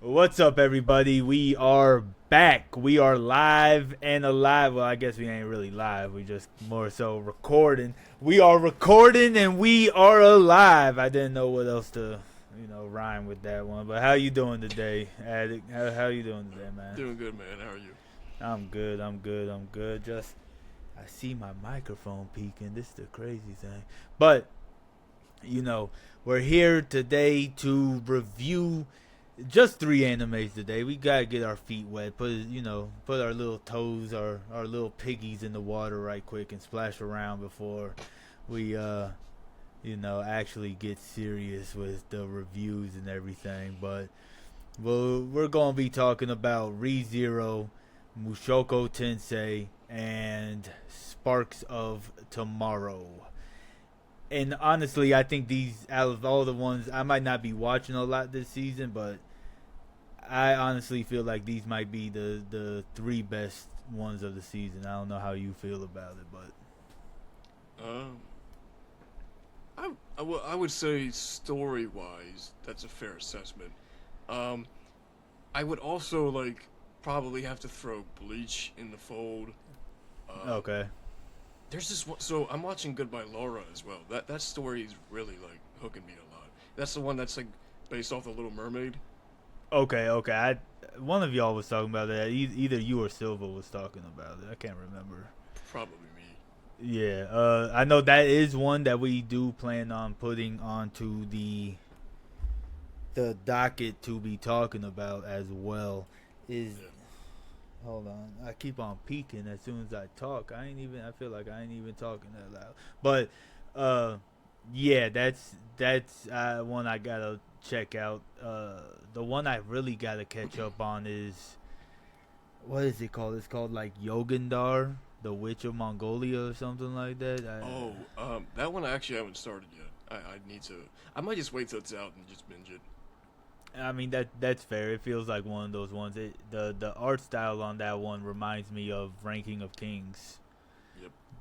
What's up, everybody? We are back. We are live and alive. Well, I guess we ain't really live. We just more so recording. We are recording and we are alive. I didn't know what else to, rhyme with that one. But how you doing today, Addict? How you doing today, man? Doing good, man. How are you? I'm good. I'm good. Just I see my microphone peaking. This is the crazy thing. But you know, we're here today to review just three animes today. We gotta get our feet wet, put our little toes, our little piggies in the water right quick and splash around before we actually get serious with the reviews and everything. But we're gonna be talking about ReZero, Mushoko Tensei, and Sparks of Tomorrow. And honestly, I think these out of all the ones, I might not be watching a lot this season, but I honestly feel like these might be the three best ones of the season. I don't know how you feel about it, but Um, I would say story wise, that's a fair assessment. Um, I would also probably have to throw Bleach in the fold. Um, okay, there's this one. So I'm watching Goodbye Laura as well. That story is really hooking me a lot. That's the one that's based off the Little Mermaid. okay. One of y'all was talking about that. Either you or Silva was talking about it. I can't remember. Probably me. Yeah, I know that is one that we do plan on putting onto the docket to be talking about as well. Is Yeah. Hold on. I keep on peeking as soon as I talk. I feel like I ain't even talking that loud. But uh yeah, that's one I got to check out. The one I really got to catch up on is what is it called? It's called like Yogandar, the Witch of Mongolia or something like that. Oh, that one I actually haven't started yet. I need to. I might just wait till it's out and just binge it. I mean that's fair. It feels like one of those ones. The art style on that one reminds me of Ranking of Kings.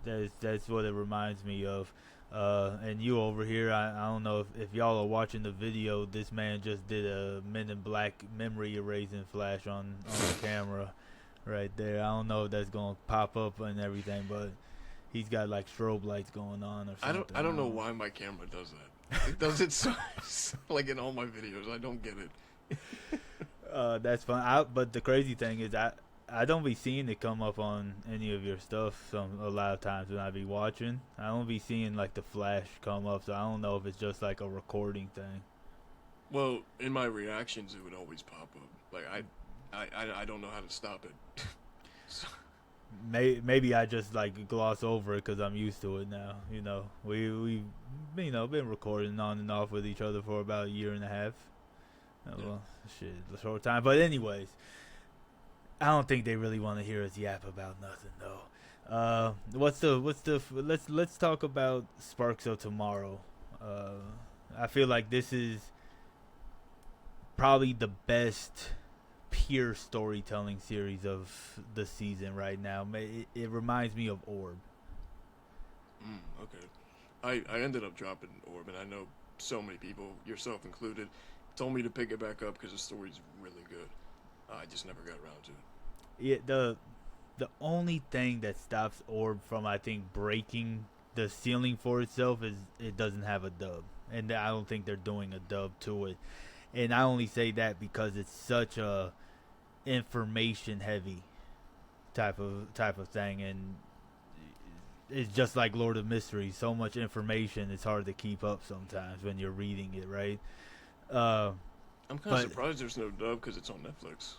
Yep. That's what it reminds me of. And you over here, I don't know if y'all are watching the video. This man just did a Men in Black memory erasing flash on the camera, right there. I don't know if that's gonna pop up and everything, but he's got like strobe lights going on or something. I don't know why my camera does that. It does it so like in all my videos. I don't get it. That's fun. But the crazy thing is, I don't be seeing it come up on any of your stuff. A lot of times when I be watching, I don't be seeing like the flash come up. So I don't know if it's just like a recording thing. Well, in my reactions, it would always pop up. I don't know how to stop it. So, Maybe I just like gloss over it because I'm used to it now. We been recording on and off with each other for about a year and a half. yeah. Well, shit, a short time. But anyways, I don't think they really want to hear us yap about nothing though. Let's talk about Sparks of Tomorrow. Uh, I feel like this is probably the best pure storytelling series of the season right now. It reminds me of Orb. Okay. I ended up dropping Orb, and I know so many people, yourself included, told me to pick it back up because the story's really good. I just never got around to it. Yeah, the only thing that stops Orb from I think breaking the ceiling for itself is it doesn't have a dub, and I don't think they're doing a dub to it. And I only say that because it's such a information heavy type of thing, and it's just like Lord of Mysteries. So much information, it's hard to keep up sometimes when you're reading it, right? Uh, I'm kind of but surprised there's no dub because it's on Netflix.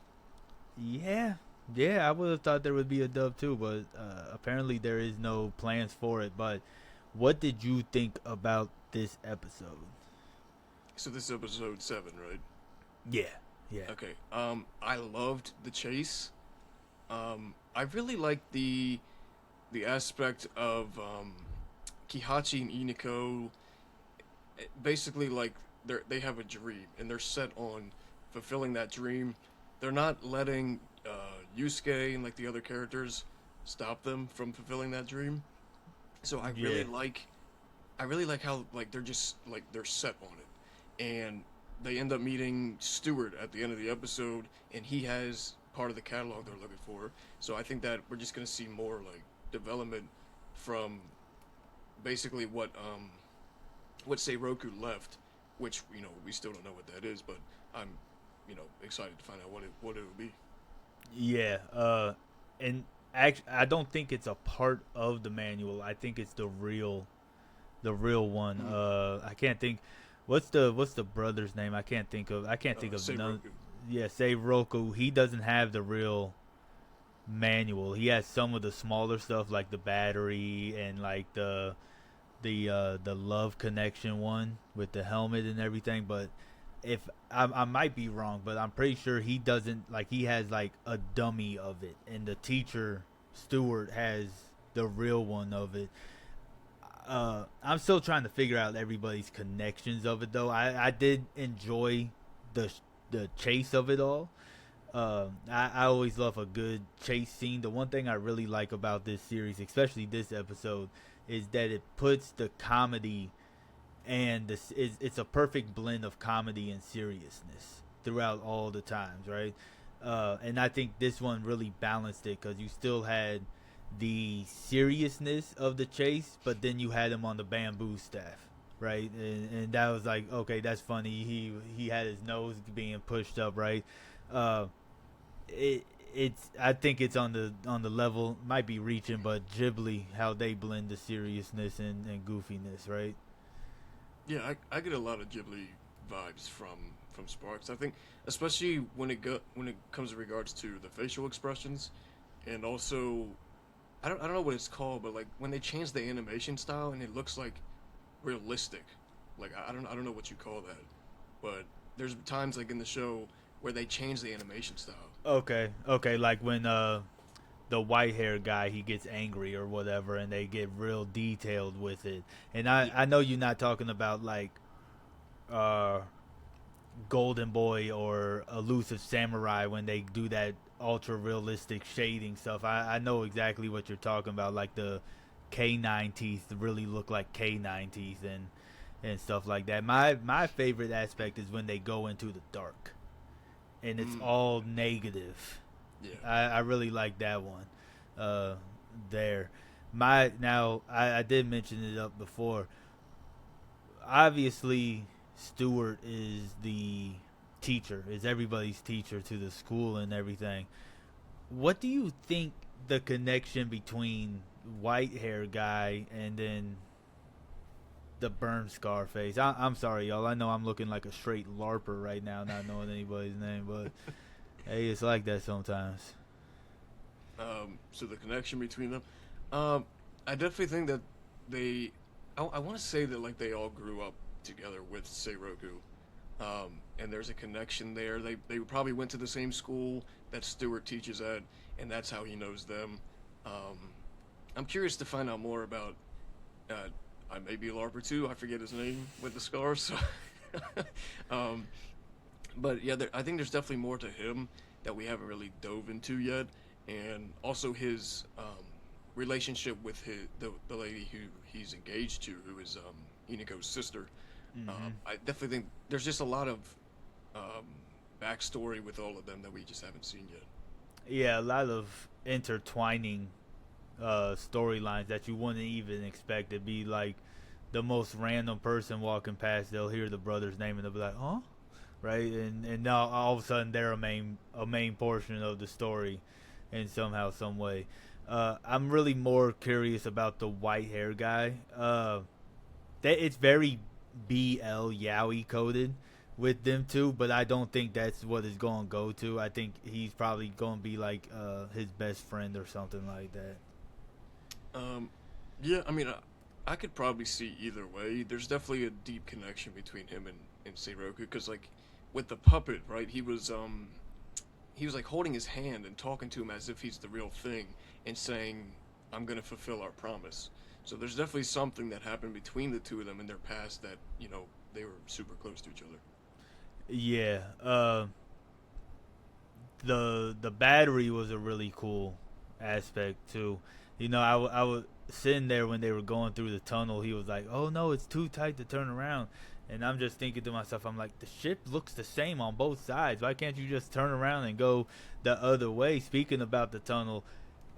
yeah, yeah, I would have thought there would be a dub too, but apparently there is no plans for it. But what did you think about this episode? So this is episode 7, right? Yeah, yeah, Okay. I loved the chase. I really liked the aspect of Kihachi and Iniko. Basically, they have a dream and they're set on fulfilling that dream. They're not letting Yusuke and the other characters stop them from fulfilling that dream. So yeah, I really like how they're just they're set on it, and they end up meeting Stewart at the end of the episode, and he has part of the catalog they're looking for. So I think that we're just gonna see more like development from basically what say Roku left, which we still don't know what that is, but I'm excited to find out what it will be. Yeah, and actually, I don't think it's a part of the manual. I think it's the real one. Mm. I can't think. What's the brother's name? I can't think of Say none. Roku. Yeah, say Roku. He doesn't have the real manual. He has some of the smaller stuff like the battery and like the love connection one with the helmet and everything. But if I might be wrong, but I'm pretty sure he doesn't, like, he has like a dummy of it, and the teacher Stewart has the real one of it. I'm still trying to figure out everybody's connections of it though. I did enjoy the the chase of it all. I always love a good chase scene. The one thing I really like about this series, especially this episode, is that it puts the comedy and this is it's a perfect blend of comedy and seriousness throughout all the times, right? And I think this one really balanced it because you still had the seriousness of the chase, but then you had him on the bamboo staff, right? And that was like, okay, that's funny. He had his nose being pushed up, right? Uh, it it's I think it's on the level, might be reaching, but Ghibli, how they blend the seriousness and goofiness, right? Yeah, I get a lot of Ghibli vibes from Sparks. I think especially when it comes in regards to the facial expressions, and also I don't know what it's called, but like when they change the animation style and it looks like realistic. Like I don't know what you call that, but there's times like in the show where they change the animation style. Okay, like when the white hair guy, he gets angry or whatever, and they get real detailed with it. And I Yeah. I know you're not talking about like uh Golden Boy or Elusive Samurai when they do that ultra realistic shading stuff. I know exactly what you're talking about. Like the canine teeth really look like canine teeth and stuff like that. My favorite aspect is when they go into the dark and it's Mm, all negative. yeah. I really like that one. Uh, there. I did mention it up before. Obviously, Stewart is the teacher, is everybody's teacher to the school and everything. What do you think the connection between white hair guy and then the burn scar face? I'm sorry, y'all. I know I'm looking like a straight larper right now, not knowing anybody's name, but hey, it's like that sometimes. So the connection between them, I definitely think that they, I want to say that like they all grew up together with Seiroku, and there's a connection there. They probably went to the same school that Stewart teaches at, and that's how he knows them. Um, I'm curious to find out more about. Uh, I may be a LARPer too. I forget his name with the scars. So, um, but yeah, I think there's definitely more to him that we haven't really dove into yet, and also his relationship with the lady who he's engaged to, who is Iniko's sister. Mm-hmm. I definitely think there's just a lot of um, backstory with all of them that we just haven't seen yet. Yeah, a lot of intertwining storylines that you wouldn't even expect to be like the most random person walking past. They'll hear the brother's name and they'll be like, "Huh?" Right? And now all of a sudden they're a main portion of the story, in somehow some way. I'm really more curious about the white hair guy. It's very BL Yowie coded with them too, but I don't think that's what it's going to go to. I think he's probably going to be like his best friend or something like that. Um, yeah, I mean, I could probably see either way. There's definitely a deep connection between him and Seiroku, because like with the puppet, right? He was like holding his hand and talking to him as if he's the real thing and saying, "I'm gonna fulfill our promise." So there's definitely something that happened between the two of them in their past that they were super close to each other. Yeah. The battery was a really cool aspect too. I was sitting there when they were going through the tunnel. He was like, "Oh no, it's too tight to turn around," And I'm just thinking to myself, I'm like, the ship looks the same on both sides. Why can't you just turn around and go the other way? Speaking about the tunnel,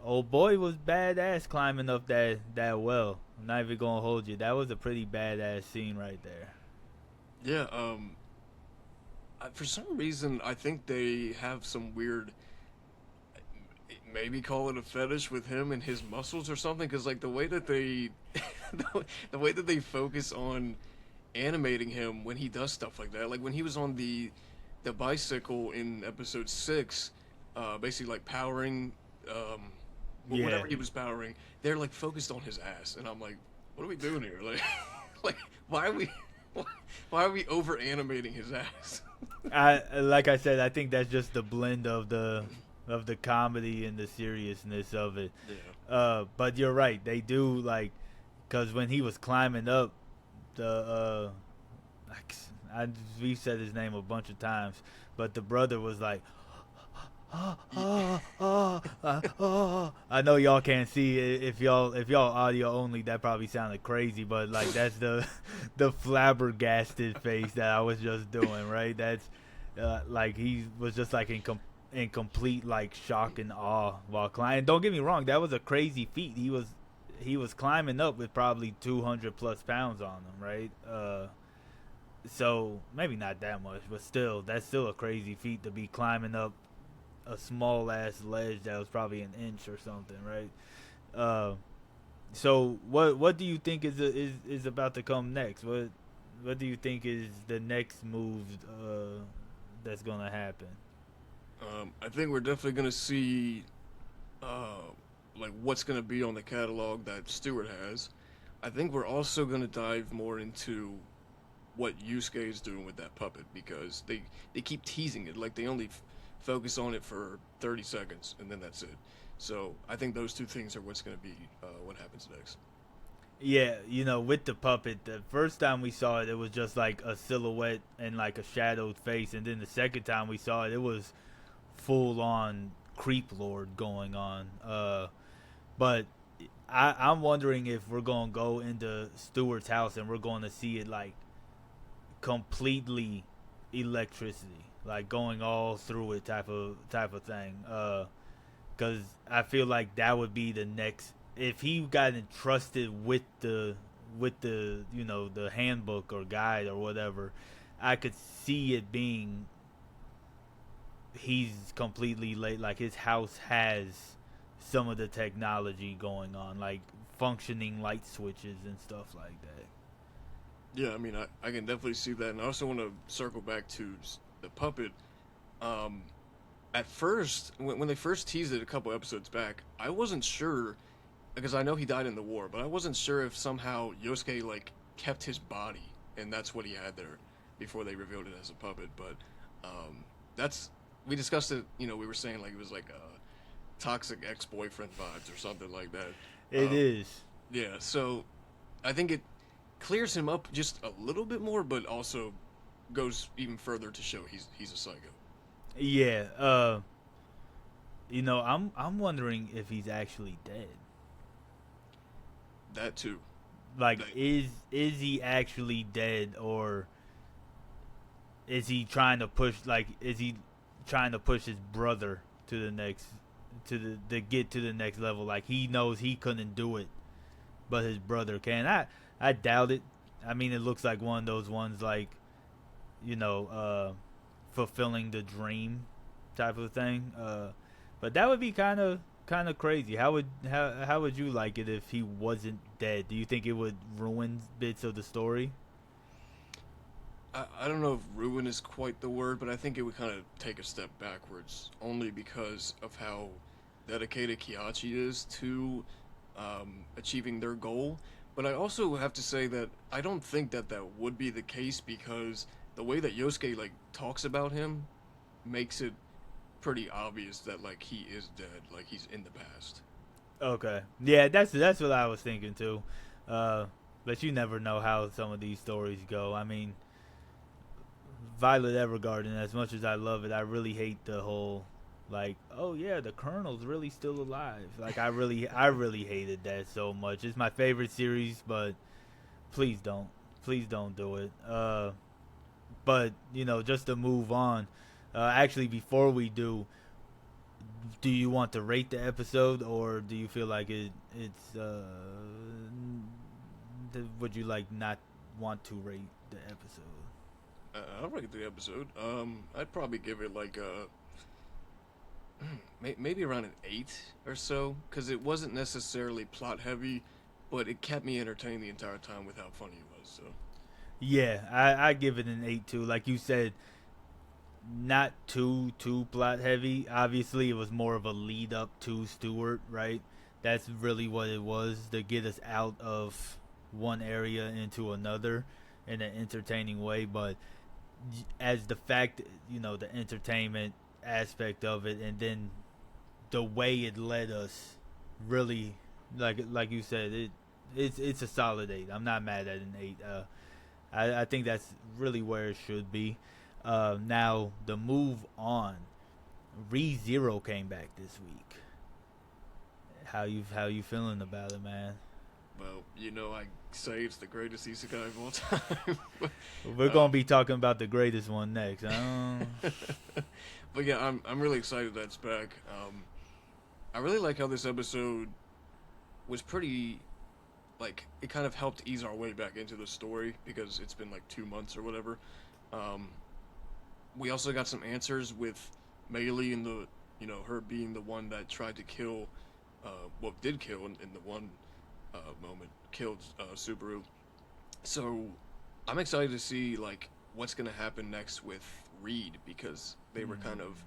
old boy was badass climbing up that well. I'm not even gonna hold you. That was a pretty badass scene right there. Yeah. For some reason, I think they have some weird, maybe call it a fetish with him and his muscles or something. Because like the way that they, the way that they focus on animating him when he does stuff like that. Like when he was on the bicycle in episode 6, basically like powering Yeah, whatever he was powering, they're like focused on his ass, and I'm like, what are we doing here? Like, like why are we why are we over animating his ass? I like I said, I think that's just the blend of the comedy and the seriousness of it. Yeah. But you're right, they do like, because when he was climbing up the I we've said his name a bunch of times, but the brother was like, I know y'all can't see it. If y'all audio only, that probably sounded crazy, but like that's the the flabbergasted face that I was just doing, right? That's like he was just like in complete like shock and awe while climbing. Don't get me wrong, that was a crazy feat. He was climbing up with probably 200 plus pounds on him, right? So maybe not that much, but still, that's still a crazy feat to be climbing up a small ass ledge that was probably an inch or something, right? Uh, so what do you think is about to come next? What do you think is the next move that's gonna happen? I think we're definitely gonna see, uh, like what's gonna be on the catalog that Stewart has. I think we're also gonna dive more into what Yusuke is doing with that puppet because they keep teasing it. Like they only focus on it for 30 seconds and then that's it. So I think those two things are what's gonna be what happens next. Yeah, with the puppet, the first time we saw it, it was just like a silhouette and like a shadowed face, and then the second time we saw it, it was full on creep lord going on. But I'm wondering if we're gonna go into Stewart's house and we're going to see it like completely electricity, like going all through it, type of thing. Because I feel like that would be the next, if he got entrusted with the the handbook or guide or whatever. I could see it being, he's completely late, like his house has some of the technology going on, like functioning light switches and stuff like that. Yeah, I mean I can definitely see that, and I also want to circle back to the puppet. Um, at first, when they first teased it a couple episodes back, I wasn't sure because I know he died in the war, but I wasn't sure if somehow Yosuke like kept his body and that's what he had there before they revealed it as a puppet. But that's we discussed it. We were saying like it was like a toxic ex-boyfriend vibes or something like that. It is. Yeah, so I think it clears him up just a little bit more, but also goes even further to show he's a psycho. Yeah. I'm wondering if he's actually dead. That too. Like, That, is he actually dead, or is he trying to push? Like, is he trying to push his brother to the next, to get to the next level? Like, he knows he couldn't do it, but his brother can. I doubt it. I mean, it looks like one of those ones, like, you know, fulfilling the dream type of thing. But that would be kind of crazy. How would you like it if he wasn't dead? Do you think it would ruin bits of the story? I don't know if ruin is quite the word, but I think it would kind of take a step backwards, only because of how dedicated Kiachi is to achieving their goal. But I also have to say that I don't think that that would be the case because the way that Yosuke like talks about him makes it pretty obvious that like he is dead, like he's in the past. Okay, yeah, that's what I was thinking too. Uh, but you never know how some of these stories go. I mean, Violet Evergarden, as much as I love it, I really hate the whole, like, oh yeah, the Colonel's really still alive. Like, I really hated that so much. It's my favorite series, but please don't. please don't do it. But just to move on. Actually, before we do you want to rate the episode, or do you feel like would you like not want to rate the episode? I'll rate the episode. I'd probably give it like a maybe around an 8 or so, because it wasn't necessarily plot heavy, but it kept me entertained the entire time with how funny it was. So Yeah, I give it an 8 too. Like you said, not too plot heavy. Obviously, it was more of a lead up to Stewart, right? That's really what it was, to get us out of one area into another in an entertaining way. But as the fact, the entertainment aspect of it, and then the way it led us, really, like you said, it's a solid 8. I'm not mad at an 8. I think that's really where it should be. Now the move on. ReZero came back this week. How you feeling about it, man? well, I say it's the greatest isekai of all time. We're gonna be talking about the greatest one next. But yeah, I'm really excited that it's back. I really like how this episode was pretty, like, it kind of helped ease our way back into the story because it's been like 2 months or whatever. Um, we also got some answers with Meili and her being the one that tried to kill, did kill in the one moment, killed Subaru. So I'm excited to see like what's gonna happen next with Reed, because they were kind of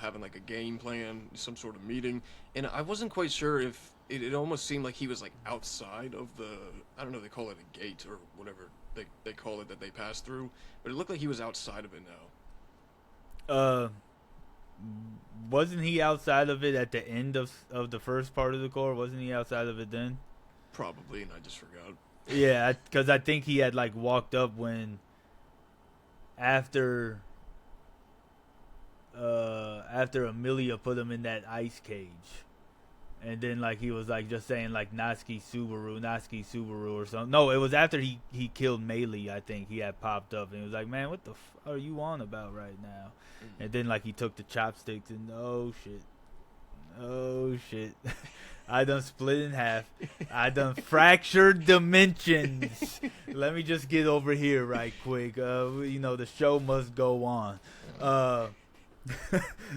having like a game plan, some sort of meeting, and I wasn't quite sure if it almost seemed like he was like outside of I don't know, they call it a gate or whatever they call it that they pass through, but it looked like he was outside of it now. Wasn't he outside of it at the end of the first part of the core? Wasn't he outside of it then? Probably, and I just forgot. Yeah, because I think he had like walked up when after Amelia put him in that ice cage, and then like he was like just saying like Natsuki Subaru or something. No, it was after he killed Meili. I think he had popped up and he was like, man, what the are you on about right now? And then like he took the chopsticks and oh shit. I done split in half. I done fractured dimensions. Let me just get over here right quick. The show must go on.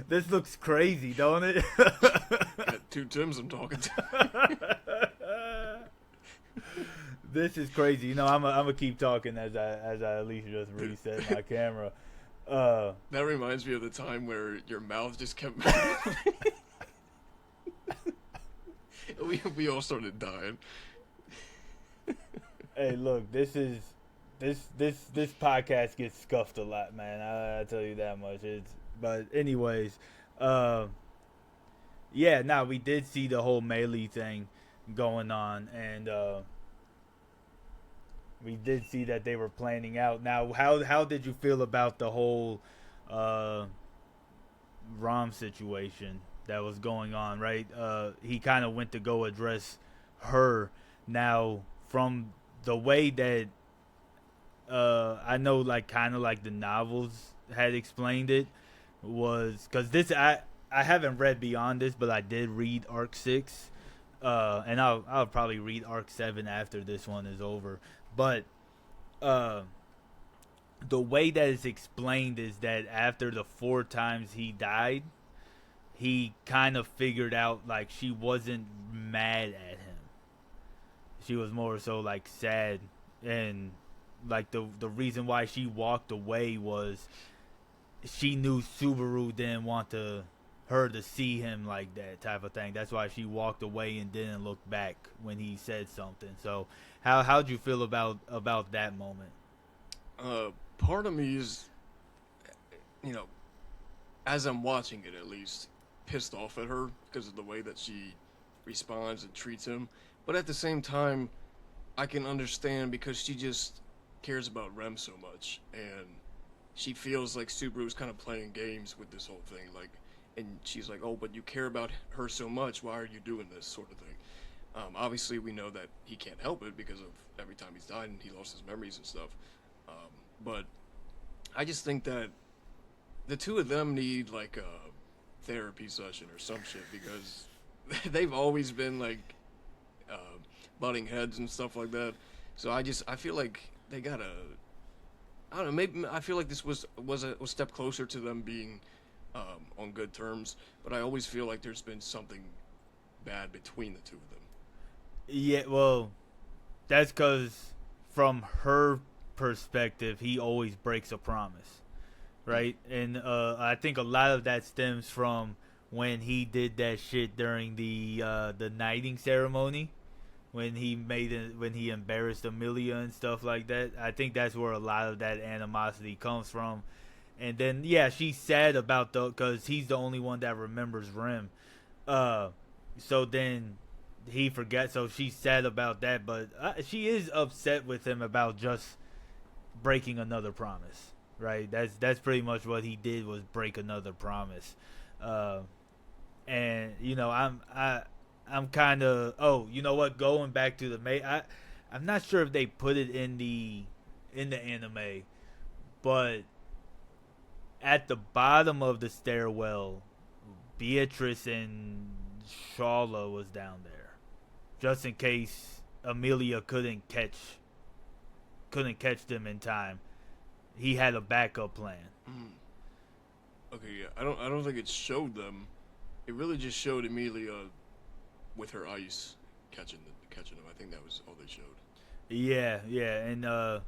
This looks crazy, don't it? Got two Tims I'm talking to. This is crazy. I'm gonna keep talking as I at least just reset my camera. That reminds me of the time where your mouth just kept. we all started dying. Hey, look, this podcast gets scuffed a lot, man. I tell you that much. But anyways, yeah. Now we did see the whole Meili thing going on, and we did see that they were planning out. Now, how did you feel about the whole Rom situation that was going on? Right, he kind of went to go address her. Now, from the way that I know, like kind of like the novels had explained it, was because this I haven't read beyond this, but I did read Arc 6, and I'll probably read Arc 7 after this one is over. But the way that it's explained is that after the 4 times he died, he kind of figured out like she wasn't mad at him. She was more so like sad, and like the reason why she walked away was she knew Subaru didn't want her to see him like that type of thing. That's why she walked away and didn't look back when he said something. So how'd you feel about that moment? Part of me is, as I'm watching it at least, pissed off at her because of the way that she responds and treats him. But at the same time, I can understand because she just cares about Rem so much, and she feels like Subaru's kind of playing games with this whole thing. Like, and she's like, "Oh, but you care about her so much. Why are you doing this?" sort of thing. Obviously, we know that he can't help it because of every time he's died and he lost his memories and stuff. But I just think that the two of them need like a therapy session or some shit because they've always been like uh, butting heads and stuff like that. So I feel like they gotta. I don't know. Maybe I feel like this was a step closer to them being on good terms. But I always feel like there's been something bad between the two of them. Yeah, well, that's because from her perspective, he always breaks a promise, Mm. right? And I think a lot of that stems from when he did that shit during the knighting ceremony, when when he embarrassed Amelia and stuff like that. I think that's where a lot of that animosity comes from. And then yeah, she's sad about the because he's the only one that remembers Rim. Uh, so then he forgets. So she's sad about that, but she is upset with him about just breaking another promise. Right? That's pretty much what he did was break another promise. Uh, and you know I'm kind of you know what, going back to the I'm not sure if they put it in the anime, but at the bottom of the stairwell, Beatrice and Sharla was down there, just in case Amelia couldn't catch them in time. He had a backup plan. Mm. Okay, yeah. I don't think it showed them. It really just showed Emilia with her ice catching them. I think that was all they showed. Yeah, yeah, and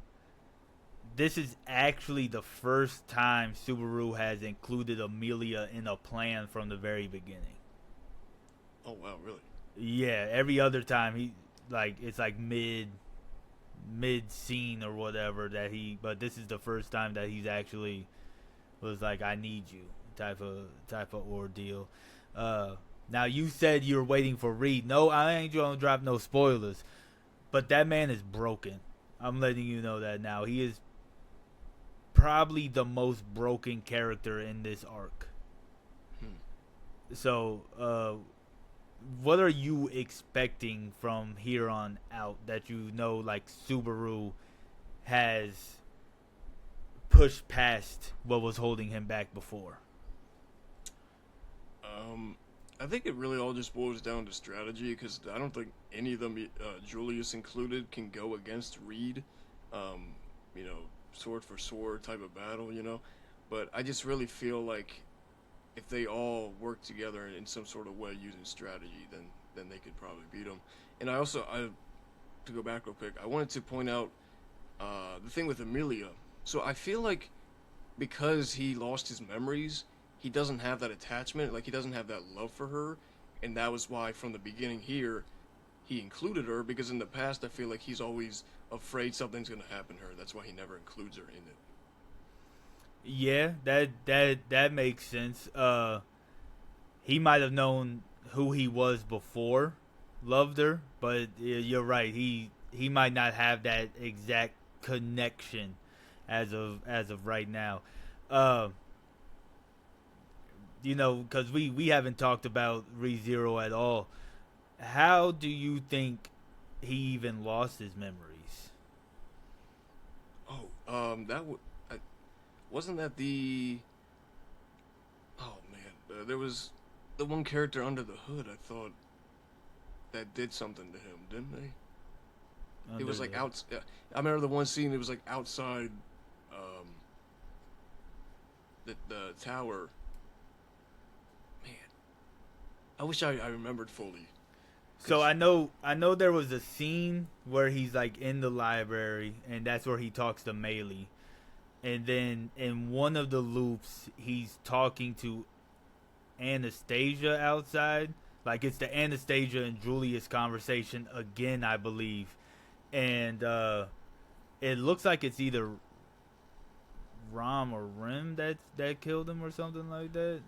this is actually the first time Subaru has included Amelia in a plan from the very beginning. Oh wow, really? Yeah, every other time he like it's like mid scene or whatever but this is the first time that he's actually was like I need you type of ordeal. Uh Now you said you were waiting for Reed. No, I ain't gonna drop no spoilers. But that man is broken. I'm letting you know that now. He is probably the most broken character in this arc. Hmm. So, what are you expecting from here on out that you know, like, Subaru has pushed past what was holding him back before? Um, I think it really all just boils down to strategy because I don't think any of them, Julius included, can go against Reed. Um, you know, sword for sword type of battle. But I just really feel like if they all work together in some sort of way using strategy, then they could probably beat him. And I to go back real quick, I wanted to point out the thing with Amelia. So I feel like because he lost his memories, he doesn't have that attachment, like he doesn't have that love for her, and that was why from the beginning here he included her because in the past I feel like he's always afraid something's gonna happen to her. That's why he never includes her in it. Yeah, that makes sense. He might have known who he was before, loved her, but you're right. He might not have that exact connection as of right now. Uh, because we haven't talked about ReZero at all. How do you think he even lost his memories? Oh, wasn't that the? Oh man, there was the one character under the hood. I thought that did something to him, didn't they? It Under was like the out. I remember the one scene. It was like outside, um, the tower. Man, I wish I remembered fully. So Cause I know there was a scene where he's like in the library and that's where he talks to Melee. And then in one of the loops he's talking to Anastasia outside. Like it's the Anastasia and Julius conversation again, I believe. And it looks like it's either Ram or Rim that killed him or something like that.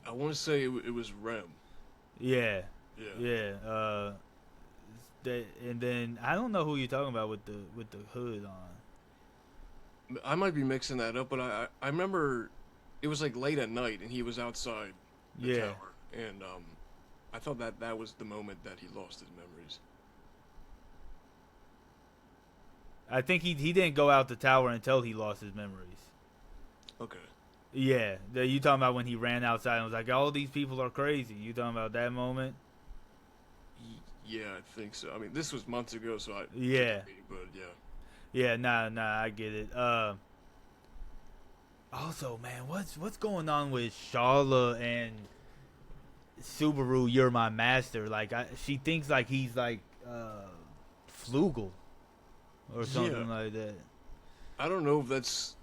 I want to say it was Rem. Yeah. Yeah. Yeah. And then I don't know who you're talking about with the hood on. I might be mixing that up, but I remember it was like late at night and he was outside the Yeah. tower, and I thought that that was the moment that he lost his memories. I think he didn't go out the tower until he lost his memories. Okay. Yeah, you talking about when he ran outside and was like, "All these people are crazy." You talking about that moment? Yeah, I think so. I mean, this was months ago, so I Yeah, forgive me, but yeah. yeah, nah, I get it. Also, man, what's going on with Sharla and Subaru? You're my master. Like, she thinks like he's like Flugel or Yeah, something like that. I don't know if that's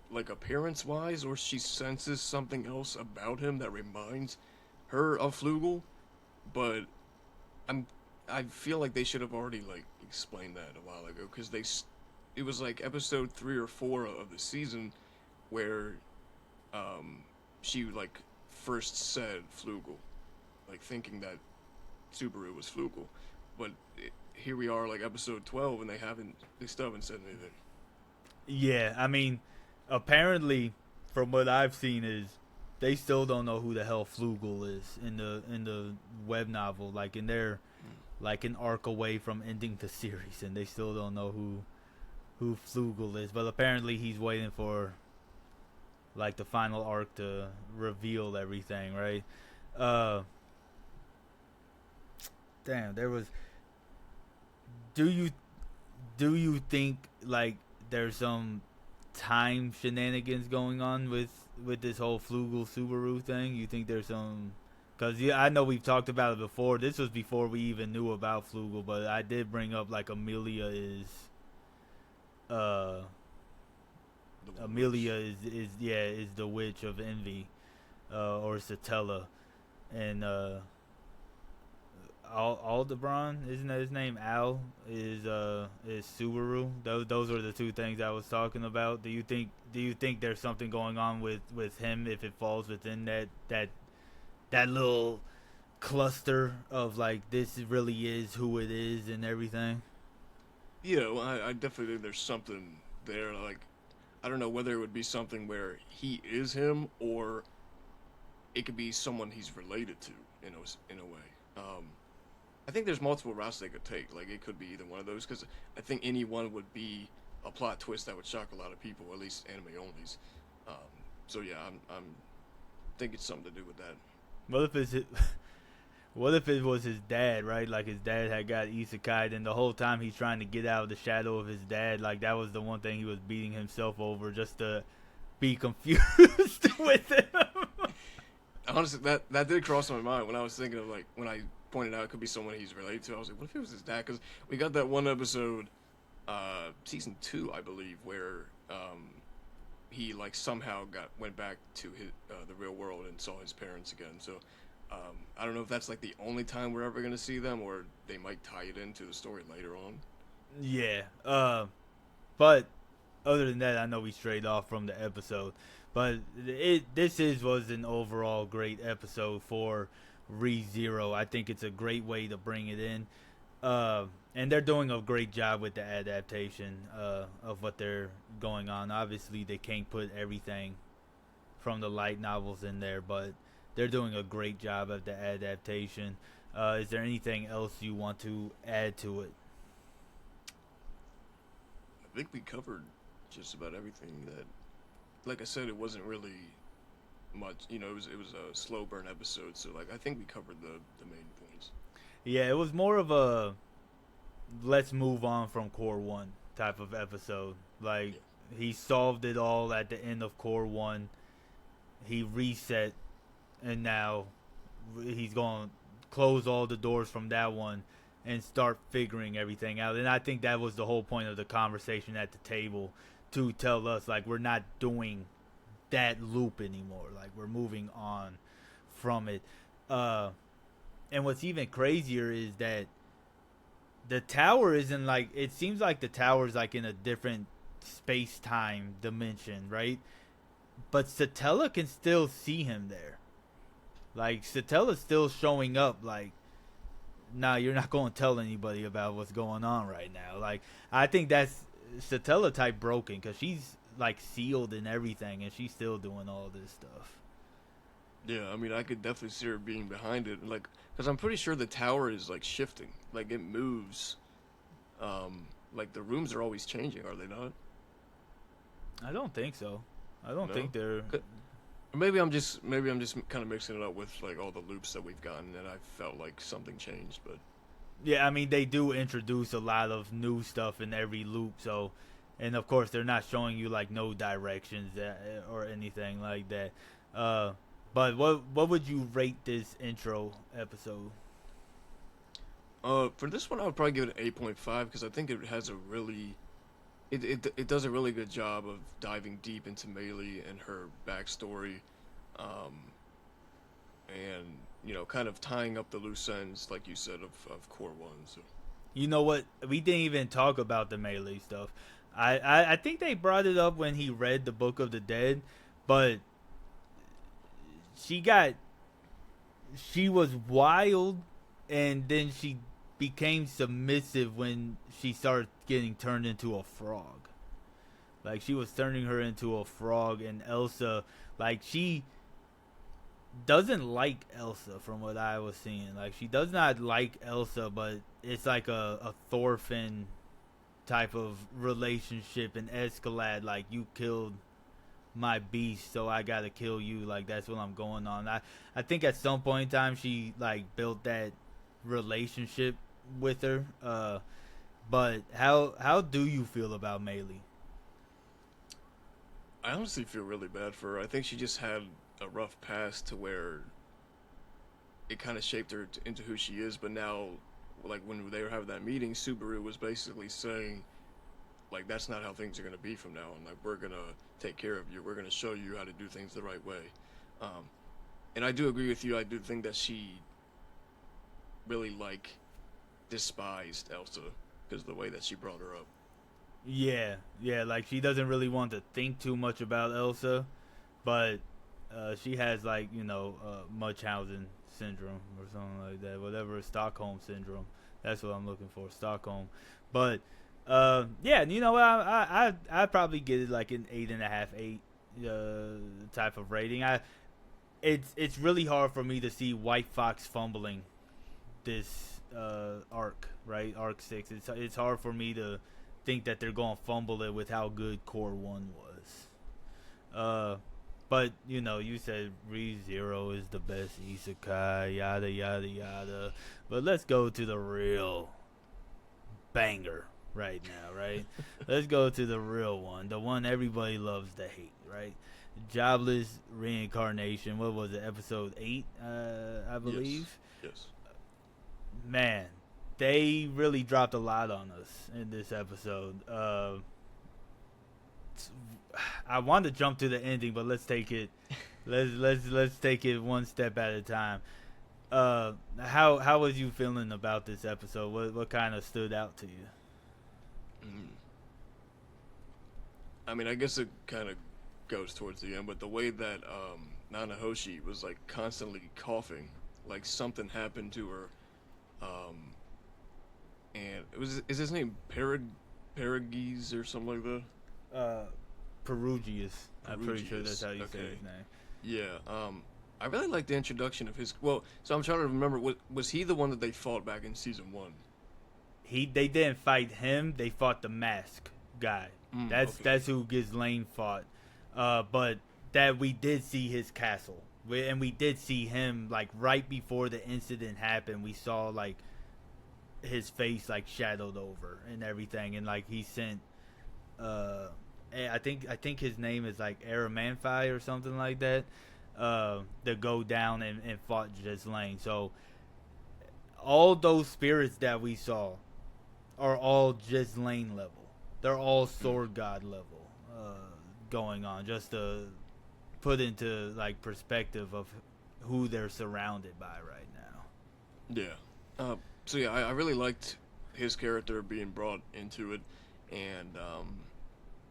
like appearance wise or she senses something else about him that reminds her of Flugel, but I'm I feel like they should have already like explained that a while ago because it was like episode 3 or 4 of the season where um she like first said Flugel, like thinking that Subaru was Flugel, but here we are like episode 12 and they still haven't said anything. Yeah, I mean, apparently, from what I've seen, is they still don't know who the hell Flugel is in the web novel. Like, in their like an arc away from ending the series, and they still don't know who Flugel is. But apparently, he's waiting for like the final arc to reveal everything, right? Uh, damn, there was. Do you think like there's some time shenanigans going on with this whole Flugel Subaru thing? You think there's some? Because yeah, I know we've talked about it before. This was before we even knew about Flugel, but I did bring up like Amelia is uh The one witch. Amelia is yeah is the witch of envy, or Satella, and Aldebaran, isn't that his name? Al is Subaru. Those are the two things I was talking about. Do you think there's something going on with him if it falls within that little cluster of like this really is who it is and everything? Yeah, well, I definitely think there's something there. Like, I don't know whether it would be something where he is him or it could be someone he's related to in a way. I think there's multiple routes they could take. Like, it could be either one of those because I think any one would be a plot twist that would shock a lot of people, at least anime onlys. Um, so yeah, I'm think it's something to do with that. What if what if it was his dad, right? Like his dad had got isekai, and the whole time he's trying to get out of the shadow of his dad. Like that was the one thing he was beating himself over, just to be confused with him. Honestly, that did cross my mind when I was thinking of like when I pointed out it could be someone he's related to. I was like, what if it was his dad? Because we got that one episode, season 2, I believe, where he like somehow went back to the real world and saw his parents again. So I don't know if that's like the only time we're ever gonna see them, or they might tie it into the story later on. Yeah. But other than that, I know we strayed off from the episode, but was an overall great episode for ReZero. I think it's a great way to bring it in. And they're doing a great job with the adaptation of what they're going on. Obviously, they can't put everything from the light novels in there, but they're doing a great job of the adaptation. Is there anything else you want to add to it? I think we covered just about everything that, like I said, it wasn't really much. It was a slow burn episode, so like I think we covered the main points. Yeah, it was more of a let's move on from Core 1 type of episode. Like, Yeah. he solved it all at the end of Core 1. He reset, and now he's going to close all the doors from that one and start figuring everything out. And I think that was the whole point of the conversation at the table, to tell us, like, we're not doing that loop anymore. Like, we're moving on from it. And what's even crazier is that the tower isn't like, it seems like the tower's like in a different space time dimension, right? But Satella can still see him there. Like, Satella's still showing up. Like, nah, you're not going to tell anybody about what's going on right now. Like, I think that's Satella type broken, because she's like sealed and everything, and she's still doing all this stuff. Yeah, I mean, I could definitely see her being behind it, like, because I'm pretty sure the tower is like shifting, like it moves. Like the rooms are always changing, are they not? I don't think so. I don't No. think they're. Or maybe I'm just kind of mixing it up with like all the loops that we've gotten, and I felt like something changed, but Yeah, I mean they do introduce a lot of new stuff in every loop, so and of course they're not showing you like no directions or anything like that. Uh, but what would you rate this intro episode? for this one I would probably give it an 8.5 because I think it has a really it does a really good job of diving deep into Melee and her backstory, um, and kind of tying up the loose ends, like you said, of core one. So You know what? We didn't even talk about the melee stuff. I think they brought it up when he read the Book of the Dead, but she got she was wild, and then she became submissive when she started getting turned into a frog. Like she was turning her into a frog, and Elsa, like she doesn't like Elsa from what I was seeing. Like she does not like Elsa, but it's like a Thorfinn type of relationship and escalade. Like you killed my beast, so I gotta kill you. Like that's what I'm going on. I think at some point in time she like built that relationship with her. But how do you feel about Melee? I honestly feel really bad for her. I think she just had a rough past to where it kind of shaped her into who she is. But now, like when they were having that meeting, Subaru was basically saying, like, that's not how things are gonna be from now on. Like, we're gonna take care of you. We're gonna show you how to do things the right way. Um, and I do agree with you. I do think that she really like despised Elsa because of the way that she brought her up. Yeah, yeah, like she doesn't really want to think too much about Elsa, but she has like Munchausen syndrome or something like that, whatever Stockholm syndrome. That's what I'm looking for, Stockholm. But yeah, you know what? I probably get it like an 8.5, 8 type of rating. It's really hard for me to see White Fox fumbling this arc, right? Arc 6. It's hard for me to think that they're going to fumble it with how good Core 1 was. But you said ReZero is the best isekai, yada yada yada. But let's go to the real banger right now, right? Let's go to the real one, the one everybody loves to hate, right? Jobless reincarnation. What was it? Episode 8, I Yes. believe. Yes. Man, they really dropped a lot on us in this episode. I want to jump to the ending, but let's take it. Let's take it one step at a time. How was you feeling about this episode? What kind of stood out to you? Mm. I mean, I guess it kind of goes towards the end, but the way that Nanahoshi was like constantly coughing, like something happened to her, um, and is his name Parages or something like that? Uh, Perugius. I'm pretty sure that's Perugius. how you say Okay. his name. Yeah. I really like the introduction of his. Well, so I'm trying to remember. Was he the one that they fought back in season one? They didn't fight him. They fought the mask guy. Okay. That's who Ghislaine fought. But that we did see his castle, and we did see him like right before the incident happened. We saw like his face like shadowed over and everything, and like he sent. I think his name is like Aramanfi or something like that. To go down and fought Ghislaine. So all those spirits that we saw are all just lane level. They're all Mm. sword god level going on. Just to put into like perspective of who they're surrounded by right now. Yeah. So yeah, I really liked his character being brought into it, and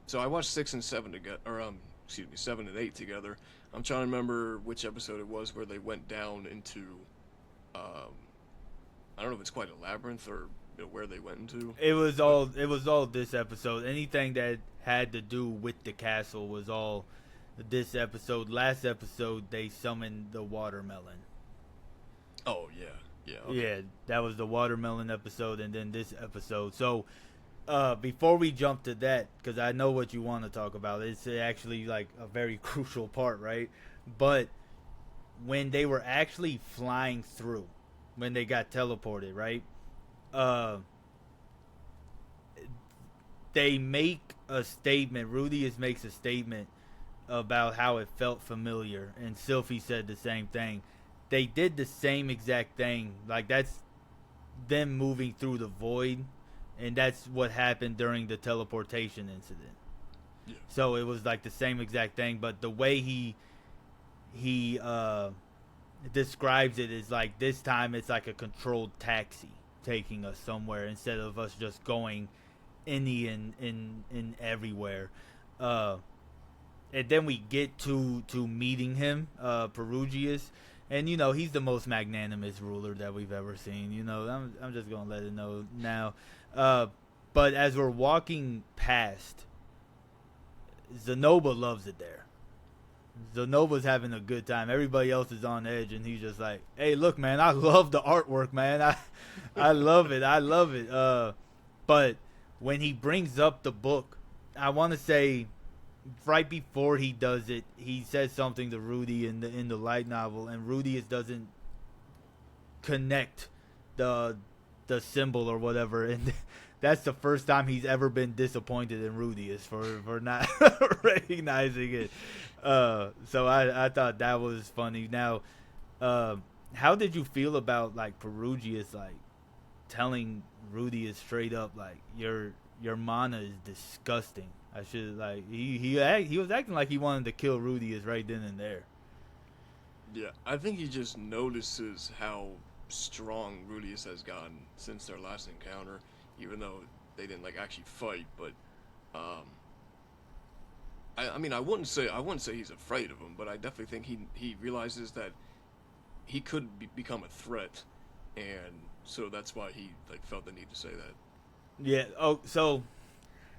so I watched 6 and 7 together, or excuse me, 7 and 8 together. I'm trying to remember which episode it was where they went down into, um, I don't know if it's quite a labyrinth or where they went into, It but was all this episode. Anything that had to do with the castle was all this episode. Last episode, they summoned the watermelon. Oh yeah, yeah. Okay. Yeah, that was the watermelon episode, and then this episode. So, before we jump to that, because I know what you want to talk about, it's actually like a very crucial part, right? But when they were actually flying through, when they got teleported, right? Uh, they make a statement. Rudius makes a statement about how it felt familiar, and Sylphie said the same thing. They did the same exact thing. Like that's them moving through the void, and that's what happened during the teleportation incident. Yeah. So it was like the same exact thing, but the way he describes it is like this time it's like a controlled taxi taking us somewhere instead of us just going any in everywhere. Uh, and then we get to meeting him, Perugius, and he's the most magnanimous ruler that we've ever seen. I'm just gonna let it know now. Uh, but as we're walking past, Zenoba loves it there. Zenoba's having a good time. Everybody else is on edge, and he's just like, "Hey, look, man, I love the artwork, man. I love it. I love it." But when he brings up the book, I want to say right before he does it, he says something to Rudy in the light novel, and Rudy doesn't connect the symbol or whatever, and that's the first time he's ever been disappointed in Rudius for not recognizing it. So I thought that was funny. Now, how did you feel about like Perugius like telling Rudius straight up like your mana is disgusting? I should like he was acting like he wanted to kill Rudius right then and there. Yeah, I think he just notices how strong Rudius has gotten since their last encounter, even though they didn't like actually fight. But um, I mean, I wouldn't say he's afraid of him, but I definitely think he realizes that he could become a threat, and so that's why he like felt the need to say that. Yeah. Oh, so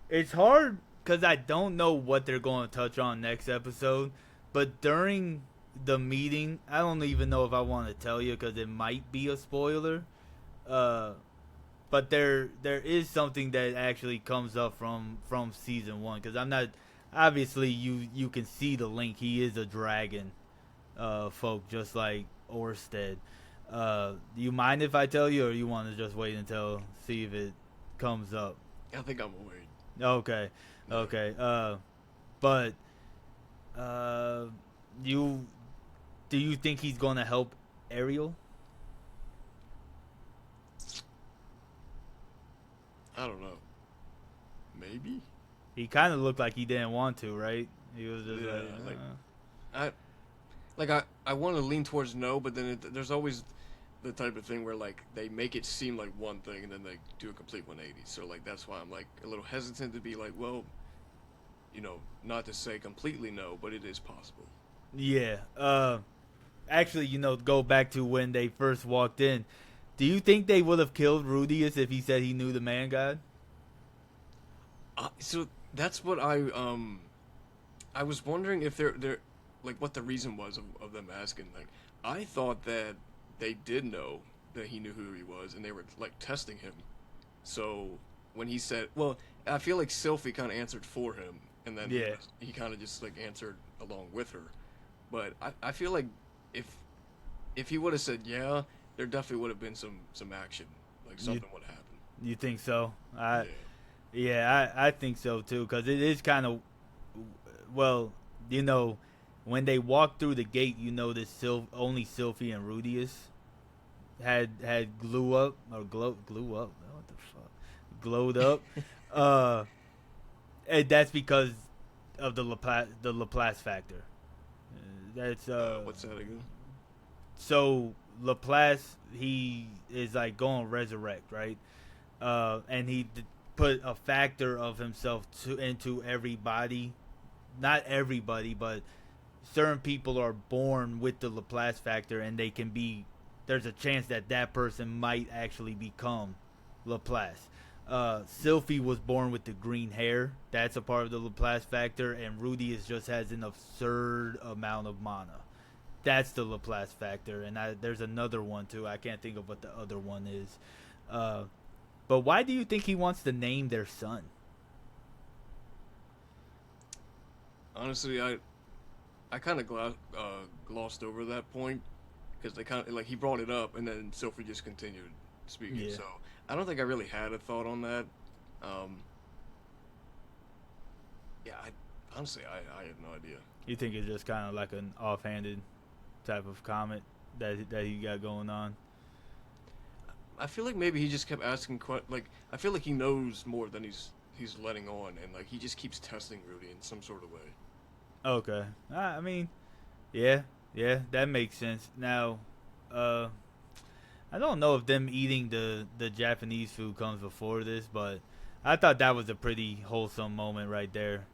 it's hard because I don't know what they're going to touch on next episode. But during the meeting, I don't even know if I want to tell you because it might be a spoiler. Uh, but there is something that actually comes up from season one because I'm not obviously you can see the link. He is a dragon, folk, just like Orsted. Do you mind if I tell you, or you want to just wait until see if it comes up? I think I'm aware. Okay, okay. But uh, you do you think he's gonna help Ariel? I don't know. Maybe. He kind of looked like he didn't want to, right? He was just Yeah, like, like I I want to lean towards no, but then there's always the type of thing where like they make it seem like one thing and then they do a complete 180. So like that's why I'm like a little hesitant to be like, well, not to say completely no, but it is possible. yeah. Actually, go back to when they first walked in. Do you think they would have killed Rudius if he said he knew the man god? So that's what I was wondering if they're like what the reason was of them asking. Like I thought that they did know that he knew who he was and they were like testing him. So when he said, well, I feel like Sylphie kind of answered for him, and then Yeah. he kind of just like answered along with her. But I feel like if if he would have said yeah, there definitely would have been some action, like You something would happen. you think so? Yeah. Yeah, I think so too because it is kind of well, when they walked through the gate, this only Sylphie and Rudius had glue up or glue up. What the fuck? Glowed up. uh, and that's because of the Laplace factor. That's What's that again? so Laplace he is like going resurrect, right? And he put a factor of himself into everybody, not everybody, but certain people are born with the Laplace factor, and they can be. There's a chance that person might actually become Laplace. Sylphie was born with the green hair. That's a part of the Laplace factor, and Rudius just has an absurd amount of mana. That's the Laplace factor, and there's another one too. I can't think of what the other one is. Uh, but why do you think he wants to name their son? Honestly, I kind of glossed over that point because they kind of like he brought it up and then Sophie just continued speaking. Yeah. So I don't think I really had a thought on that. Um, yeah, honestly I have no idea. You think it's just kind of like an offhanded type of comment that he got going on? I feel like maybe he just kept asking like I feel like he knows more than he's letting on, and like he just keeps testing Rudy in some sort of way. Okay. I mean, yeah, that makes sense. Now, I don't know if them eating the Japanese food comes before this, but I thought that was a pretty wholesome moment right there.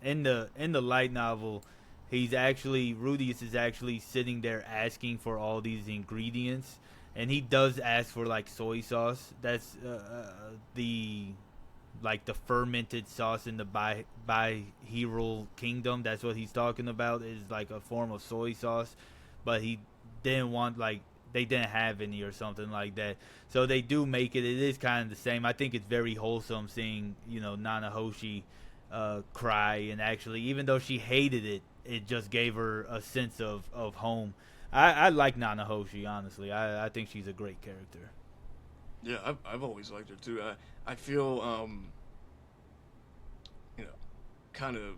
In the light novel, Rudius is actually sitting there asking for all these ingredients, and he does ask for like soy sauce. That's the like the fermented sauce in the Bihero kingdom. That's what he's talking about, is like a form of soy sauce, but he didn't want like they didn't have any or something like that. So they do make it. It is kind of the same. I think it's very wholesome seeing Nanahoshi cry, and actually, even though she hated it, it just gave her a sense of home. I like Nanahoshi, honestly. I think she's a great character. Yeah, I've always liked her too. I feel you know, kind of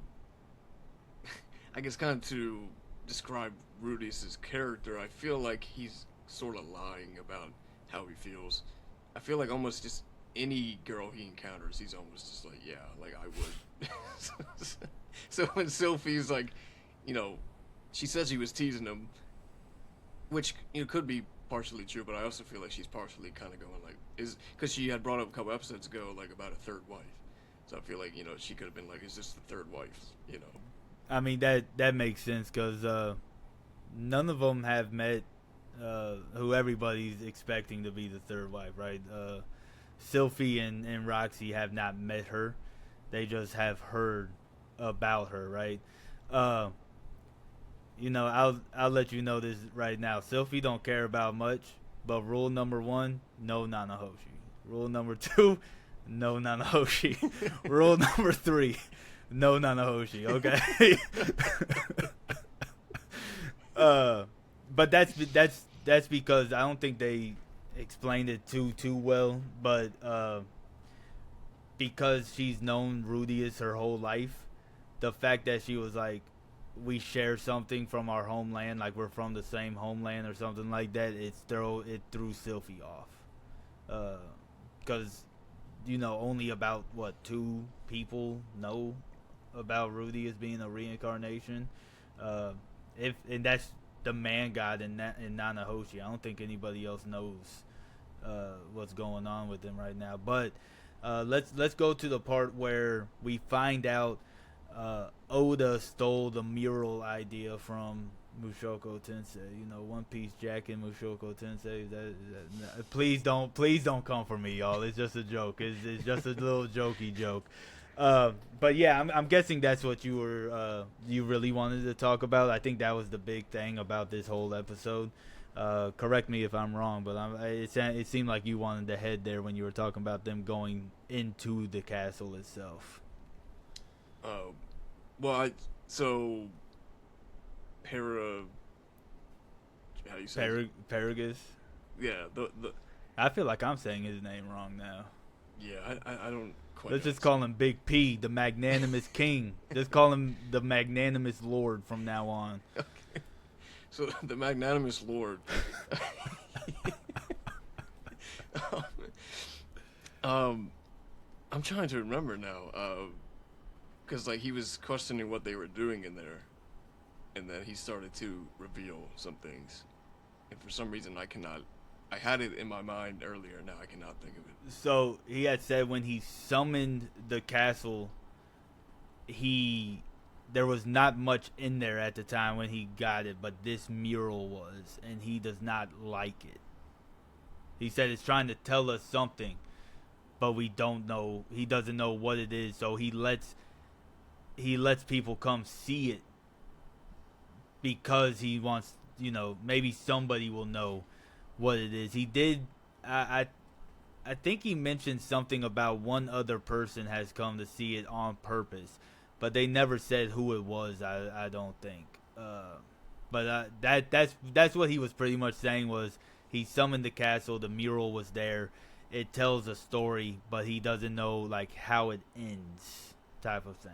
I guess kind of to describe Rudius's character, I feel like he's sort of lying about how he feels. I feel like almost just any girl he encounters, he's almost just like, yeah, like I would. So when Sylphie's like, you know, she says he was teasing him, which could be partially true, but I also feel like she's partially kind of going like is because she had brought up a couple episodes ago like about a third wife. So I feel like she could have been like, is this the third wife? I mean that makes sense because none of them have met who everybody's expecting to be the third wife, right? Sylphie and Roxy have not met her; they just have heard about her, right? Uh, I'll let you know this right now. Sylphie don't care about much, but rule number 1, no Nanahoshi. Rule number 2, no Nanahoshi. Rule number 3, no Nanahoshi. Okay. But that's because I don't think they explained it too well. But because she's known Rudius her whole life, the fact that she was like, we share something from our homeland, like we're from the same homeland or something like that, it threw Sylphie off. Because only about what 2 people know about Rudy as being a reincarnation. And that's the man god in Nanahoshi. I don't think anybody else knows what's going on with him right now. But let's go to the part where we find out Oda stole the mural idea from Mushoku Tensei. One Piece Jack and Mushoku Tensei. Please don't come for me, y'all. It's just a joke. It's just a little jokey joke. But yeah, I'm guessing that's what you really wanted to talk about. I think that was the big thing about this whole episode. Correct me if I'm wrong, but it seemed like you wanted to head there when you were talking about them going into the castle itself. Well, so how you say Paragus? Yeah, the I feel like I'm saying his name wrong now. yeah, I don't quite. Let's just call him Big P, the magnanimous king. Just call him the magnanimous lord from now on. Okay. So the magnanimous lord. I'm trying to remember now. Because like he was questioning what they were doing in there, and then he started to reveal some things, and for some reason I had it in my mind earlier, now I cannot think of it. So he had said when he summoned the castle, there was not much in there at the time when he got it, but this mural was, and he does not like it. He said it's trying to tell us something. but we don't know. He doesn't know what it is, so he lets people come see it because he wants, maybe somebody will know what it is. He did. I think he mentioned something about one other person has come to see it on purpose, but they never said who it was. I don't think. But that's what he was pretty much saying was he summoned the castle. The mural was there. It tells a story, but he doesn't know like how it ends, type of thing.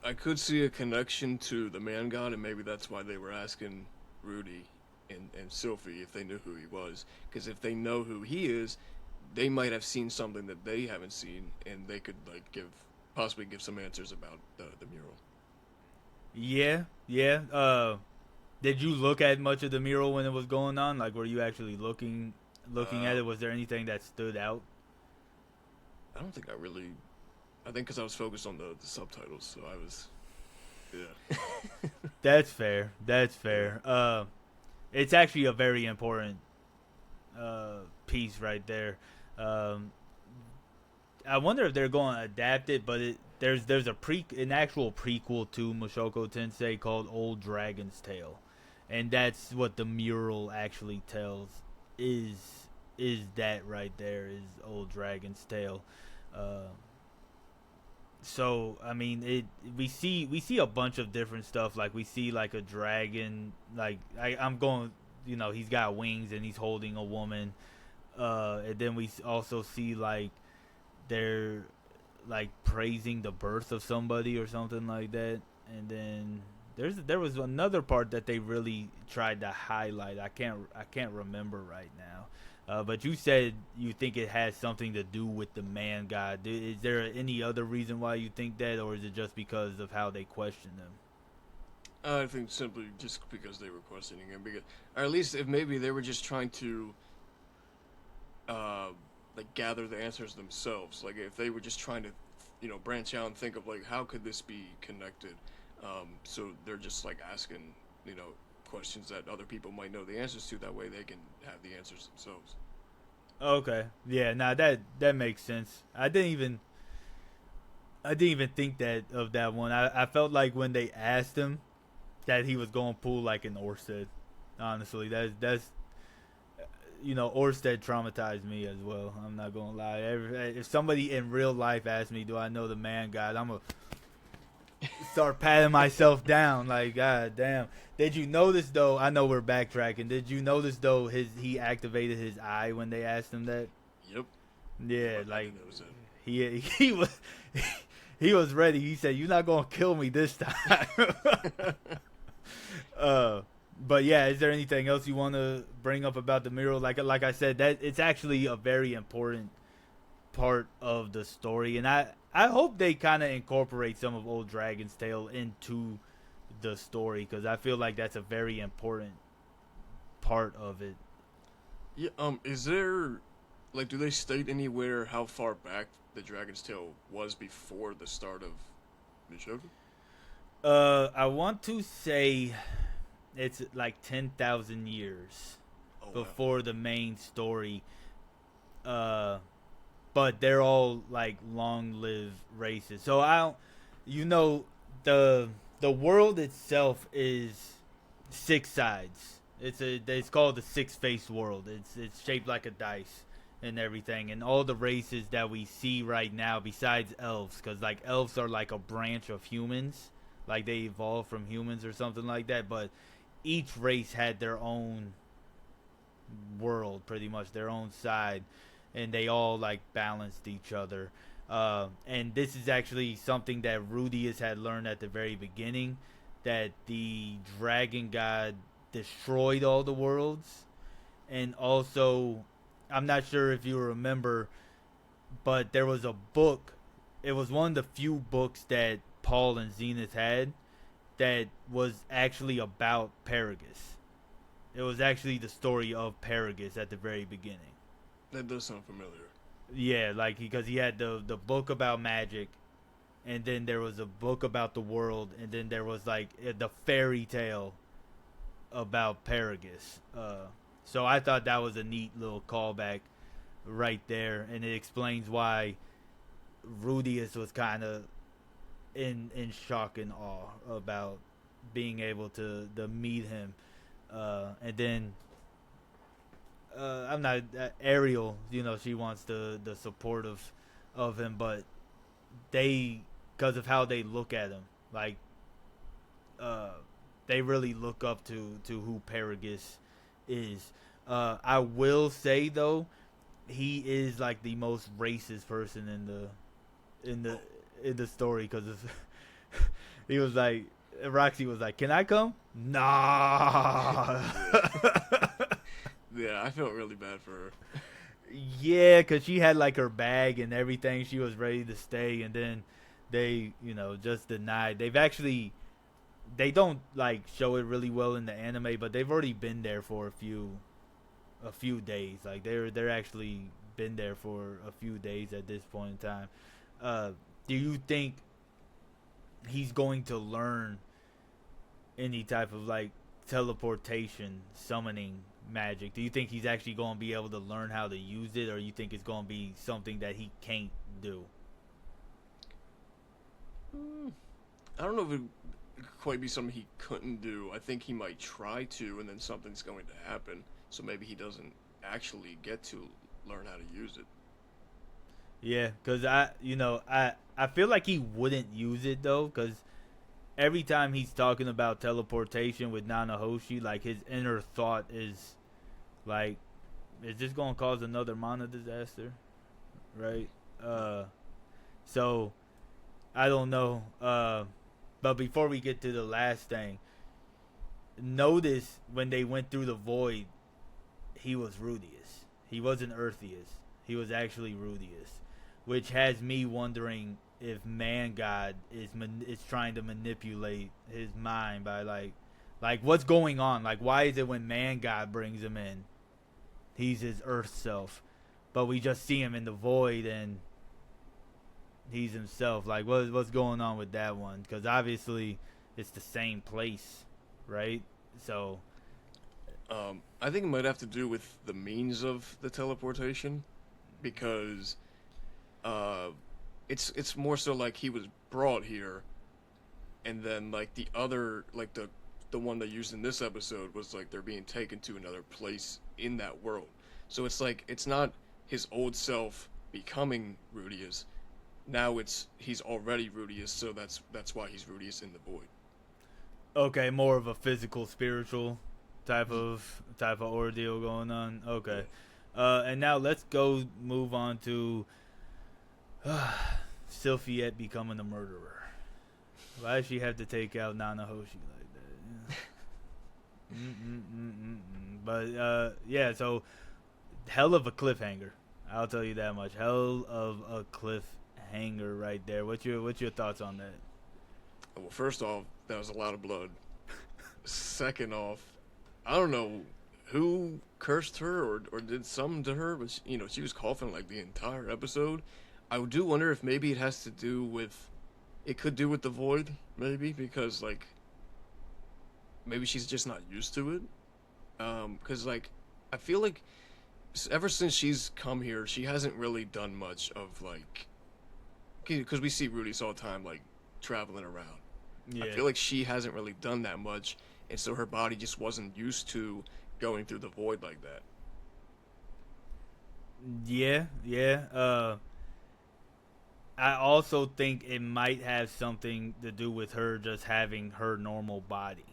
I could see a connection to the man god, and maybe that's why they were asking Rudy and Sylphie if they knew who he was. Because if they know who he is, they might have seen something that they haven't seen, and they could like possibly give some answers about the mural. Yeah, yeah. Did you look at much of the mural when it was going on? Like, were you actually looking at Uh, it? Was there anything that stood out? I don't think I really. I think because I was focused on the subtitles, so I was. Yeah. That's fair. That's Yeah. fair. It's actually a very important piece right there. Um, I wonder if they're going to adapt it, but there's an actual prequel to Mushoku Tensei called Old Dragon's Tale, and that's what the mural actually tells. Is is that right there? Is Old Dragon's Tale? Uh, so I mean, we see a bunch of different stuff. Like we see like a dragon. Like I'm going. He's got wings and he's holding a woman. And then we also see like they're like praising the birth of somebody or something like that. And then there was another part that they really tried to highlight. I can't remember right now. But you said you think it has something to do with the man god. Is there any other reason why you think that, or is it just because of how they question them? I think simply just because they were questioning him, because, or at least if maybe they were just trying to, uh, like gather the answers themselves. Like if they were just trying to, branch out and think of like how could this be connected. So they're just like asking, you know, questions that other people might know the answers to. That way they can have the answers themselves. Okay, yeah, nah, that makes sense. I didn't even think that of that one. I felt like when they asked him that he was going to pull like an Orsted. Honestly, that's Orsted traumatized me as well. I'm not gonna lie. If somebody in real life asked me, "Do I know the man God?" I'm gonna start patting myself down. Like, God damn. Did you notice though? I know we're backtracking. Did you notice though? He activated his eye when they asked him that. Yep, Yeah, I like did notice that. he was he was ready. He said, "You're not gonna kill me this time." uh, but yeah, is there anything else you want to bring up about the mural? Like I said, that it's actually a very important part of the story, and I hope they kind of incorporate some of Old Dragon's Tale into the story because I feel like that's a very important part of it. Yeah. Is there, like, do they state anywhere how far back the Dragon's Tail was before the start of Mushoku? I want to say it's like 10,000 years Oh wow. before the main story. Uh, but they're all like long-lived races. So I don't, you know, the world itself is six sides. It's called the six-faced world. It's shaped like a dice and everything, and all the races that we see right now, besides elves, because like elves are like a branch of humans, like they evolved from humans or something like that. But each race had their own world, pretty much their own side, and they all like balanced each other. And this is actually something that Rudius had learned at the very beginning, that the dragon god destroyed all the worlds, and also, I'm not sure if you remember, but there was a book. It was one of the few books that Paul and Zenith had that was actually about Paragus. It was actually the story of Paragus at the very beginning. That does sound familiar. Yeah, like because he had the book about magic, and then there was a book about the world, and then there was like the fairy tale about Paragus. So I thought that was a neat little callback right there, and it explains why Rudius was kind of in shock and awe about being able to meet him, and then I'm not Ariel. You know, she wants the support of him, but they, because of how they look at him, like uh, they really look up to who Paragus is. I will say though, he is like the most racist person in the in the story because he was like Roxy was like, "Can I come?" Nah. Yeah, I felt really bad for her. Yeah, because she had like her bag and everything. She was ready to stay, and then they, just denied. They don't like show it really well in the anime, but they've already been there for a few days. Like they're actually been there for a few days at this point in time. Uh, do you think he's going to learn any type of like teleportation summoning magic? Do you think he's actually going to be able to learn how to use it, or you think it's going to be something that he can't do? Mm, I don't know if it could quite be something he couldn't do. I think he might try to, and then something's going to happen. So maybe he doesn't actually get to learn how to use it. Yeah, because I feel like he wouldn't use it though, because every time he's talking about teleportation with Nanahoshi, like his inner thought is like, is this gonna cause another mana disaster, right? So I don't know. But before we get to the last thing, notice when they went through the void, he was Rudius. He wasn't Earthius. He was actually Rudius, which has me wondering if Man God is trying to manipulate his mind by like what's going on? Like why is it when Man God brings him in, he's his Earth self, but we just see him in the void and he's himself? Like what's going on with that one? Because obviously it's the same place, right? So I think it might have to do with the means of the teleportation, because uh, it's more so like he was brought here, and then like the other like the one they used in this episode was like they're being taken to another place in that world. So it's like it's not his old self becoming Rudius. Now it's he's already Rudius, so that's why he's Rudius in the void. okay, more of a physical, spiritual type of ordeal going on. Yeah. Okay, and now let's go move on to Sylphiette becoming a murderer. Why does she have to take out Nanahoshi like that? Yeah. But yeah, so hell of a cliffhanger. I'll tell you that much. Hell of a cliffhanger right there. What's your thoughts on that? Well, first off, that was a lot of blood. Second off, I don't know who cursed her or did something to her, but she was coughing like the entire episode. I do wonder if maybe it has to do with, it could do with the void, maybe because like maybe she's just not used to it. Because like I feel like ever since she's come here, she hasn't really done much of like, because we see Rudy's all the time like traveling around. I Yeah. feel like she hasn't really done that much, and so her body just wasn't used to going through the void like that. Yeah, yeah. I also think it might have something to do with her just having her normal body,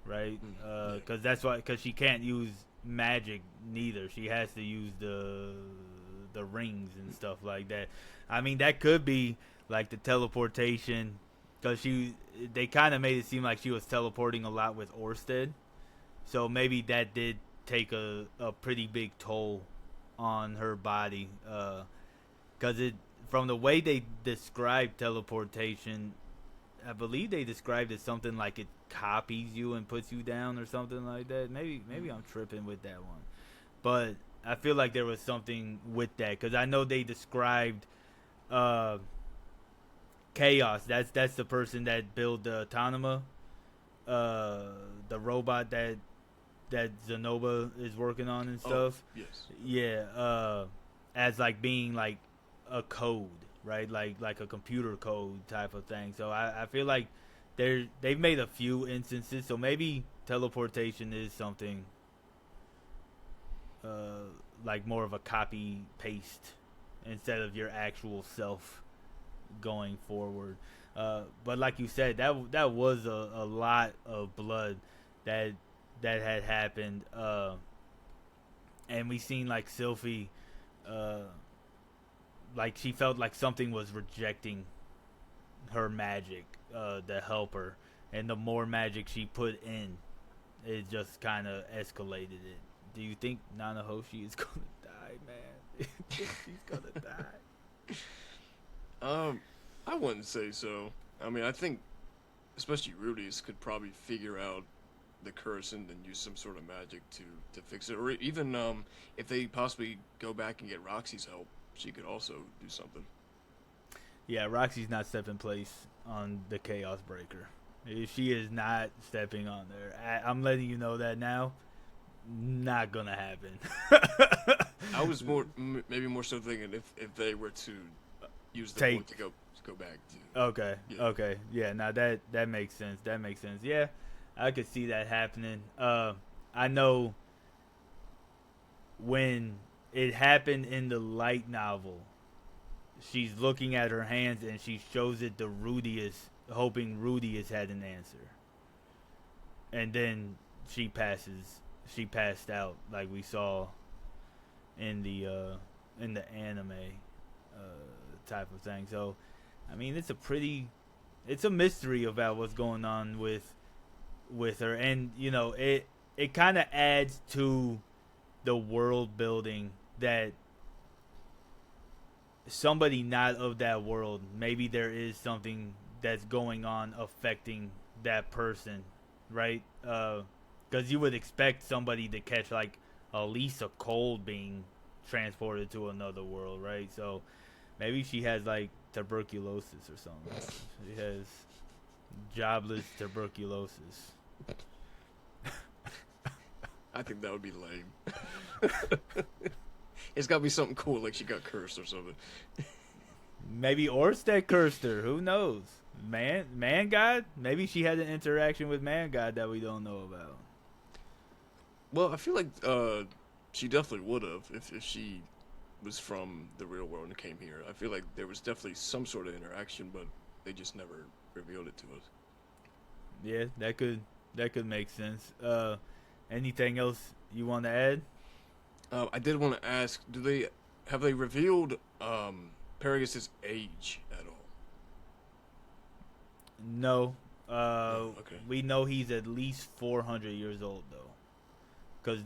right? Yeah. Because because she can't use magic neither. She has to use the rings and stuff like that. I mean, that could be like the teleportation, because they kind of made it seem like she was teleporting a lot with Orsted, so maybe that did take a pretty big toll on her body. Because it from the way they describe teleportation, I believe they described it something like it copies you and puts you down or something like that. Maybe I'm tripping with that one, but I feel like there was something with that because I know they described uh, Chaos. That's the person that built the Autonoma, the robot that Zenoba is working on and Oh, stuff. yes. Yeah. as like being like a code, right? Like a computer code type of thing. So I feel like they've made a few instances. So maybe teleportation is something uh, like more of a copy paste instead of your actual self going forward. But like you said, that was a lot of blood that had happened, and we seen like Sylphie, uh, like she felt like something was rejecting her magic to help her, and the more magic she put in, it just kind of escalated it. Do you think Nanahoshi is gonna die, man? She's gonna die. Um, I wouldn't say so. I mean, I think especially Rudy's could probably figure out the curse and then use some sort of magic to fix it, or even if they possibly go back and get Roxy's help, she could also do something. Yeah, Roxy's not stepping place on the Chaos Breaker. She is not stepping on there. I'm letting you know that now. Not gonna happen. I was more maybe more so thinking if they were to use the Take. book to go back to Okay. yeah. Okay. Yeah. Now that makes sense. That makes sense. Yeah, I could see that happening. I know when it happened in the light novel, she's looking at her hands and she shows it to Rudius, hoping Rudius had an answer, and then she passes. She passed out like we saw in the anime type of thing. So, I mean, it's a mystery about what's going on with her, and you know, it kind of adds to the world building that somebody not of that world, maybe there is something that's going on affecting that person, right? Because you would expect somebody to catch like at least a cold being transported to another world, right? So maybe she has like tuberculosis or something. She has jobless tuberculosis. I think that would be lame. It's got to be something cool, like she got cursed or something. Maybe Orsted cursed her. Who knows? Man God? Maybe she had an interaction with Man God that we don't know about. Well, I feel like she definitely would have if she was from the real world and came here. I feel like there was definitely some sort of interaction, but they just never revealed it to us. Yeah, that could make sense. Anything else you want to add? I did want to ask: do they have they revealed Paragus' age at all? No. No, okay. We know he's at least 400 years old though, because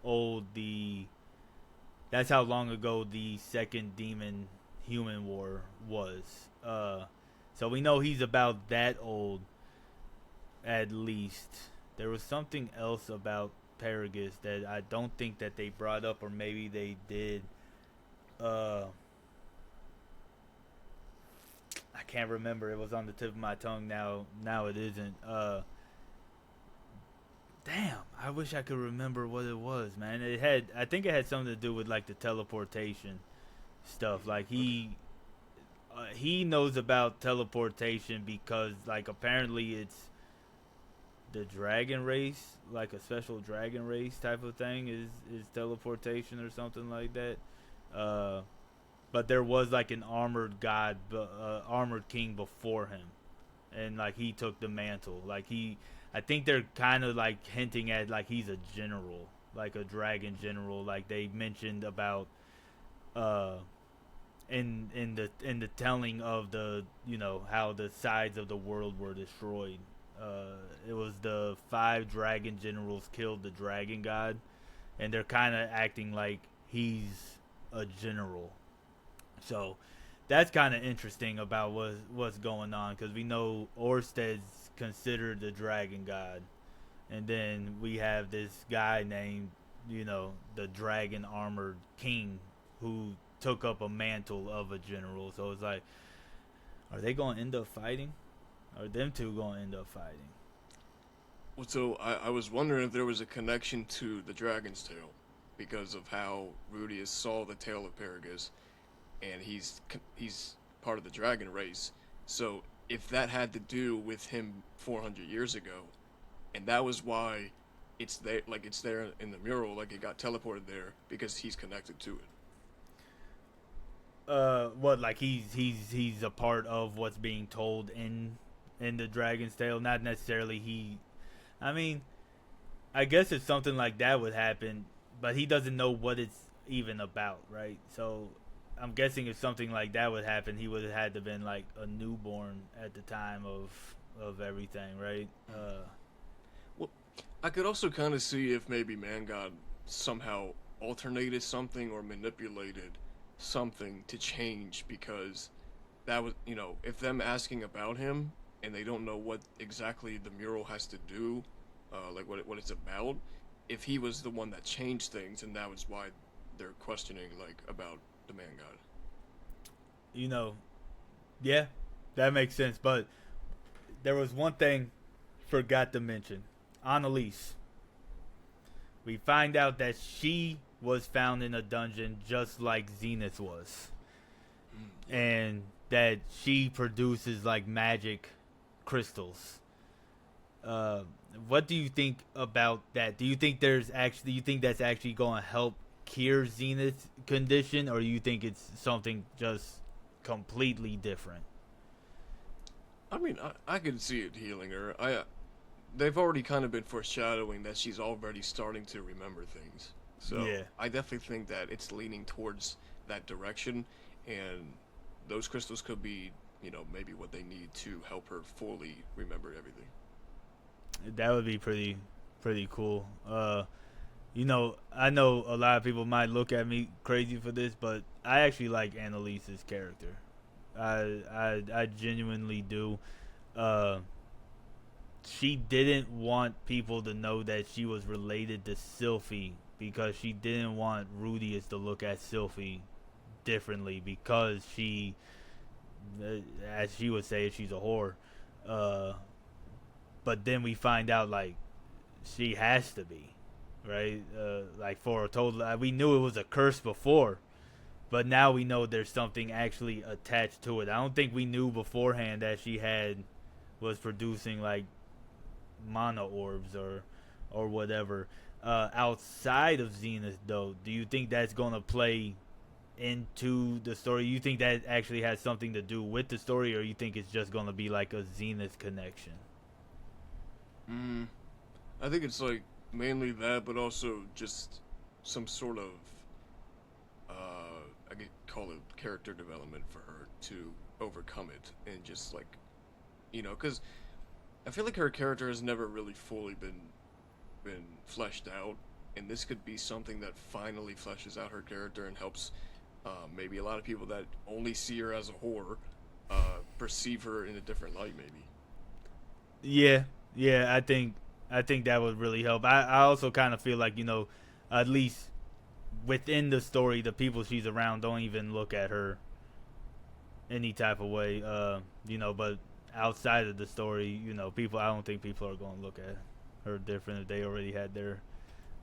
old the that's how long ago the second demon human war was. So we know he's about that old at least. There was something else about Paragus that I don't think that they brought up, or maybe they did. Uh, I can't remember. It was on the tip of my tongue. Now it isn't. Damn. I wish I could remember what it was, man. I think it had something to do with like the teleportation stuff. Like he knows about teleportation because like apparently it's the dragon race, like a special dragon race type of thing is teleportation or something like that. Uh, but there was like an armored god, armored king before him, and like he took the mantle. I think they're kind of like hinting at like he's a general, like a dragon general, like they mentioned about uh in the telling of the how the sides of the world were destroyed. It was the five dragon generals killed the dragon god, and they're kind of acting like he's a general. So that's kind of interesting about what's going on because we know Orsted's considered the dragon god, and then we have this guy named the dragon armored king who took up a mantle of a general. So it's like, are they going to end up fighting? Are them two going to end up fighting? Well, so I was wondering if there was a connection to the Dragon's Tail. because of how Rudius saw the tail of Paragus, and he's part of the dragon race. So if that had to do with him 400 years ago, and that was why it's there in the mural, like it got teleported there because he's connected to it. What, like he's a part of what's being told in the Dragon's Tale, not necessarily he. I mean, I guess if something like that would happen, but he doesn't know what it's even about, right? So I'm guessing if something like that would happen, he would have had to been like a newborn at the time of everything, right? Well, I could also kind of see if maybe Man God somehow alternated something or manipulated something to change because that was, if them asking about him and they don't know what exactly the mural has to do, like what it's about, if he was the one that changed things, and that was why they're questioning like about the Man God. you know, yeah, that makes sense. But there was one thing forgot to mention. Annalise. We find out that she was found in a dungeon just like Zenith was. Yeah. And that she produces like magic crystals. Uh, what do you think about that? Do you think that's actually going to help cure Zenith's condition, or you think it's something just completely different? I mean, I could see it healing her. They've already kind of been foreshadowing that she's already starting to remember things. So Yeah. I definitely think that it's leaning towards that direction, and those crystals could be, maybe what they need to help her fully remember everything. That would be pretty cool. I know a lot of people might look at me crazy for this, but I actually like Annalise's character. I genuinely do. Uh, she didn't want people to know that she was related to Sylphie because she didn't want Rudius to look at Sylphie differently because as she would say, she's a whore. Uh, but then we find out like she has to be, right? Like for a total, we knew it was a curse before, but now we know there's something actually attached to it. I don't think we knew beforehand that she was producing like mana orbs or whatever. Outside of Zenith, though, do you think that's gonna play into the story? You think that actually has something to do with the story, or you think it's just gonna be like a Zenith connection? Mm, I think it's like mainly that, but also just some sort of, I could call it character development for her to overcome it, and just like, because I feel like her character has never really fully been fleshed out, and this could be something that finally fleshes out her character and helps maybe a lot of people that only see her as a whore perceive her in a different light, maybe. Yeah, yeah. I think that would really help. I also kind of feel like at least within the story, the people she's around don't even look at her any type of way. But outside of the story, people. I don't think people are going to look at her different if they already had their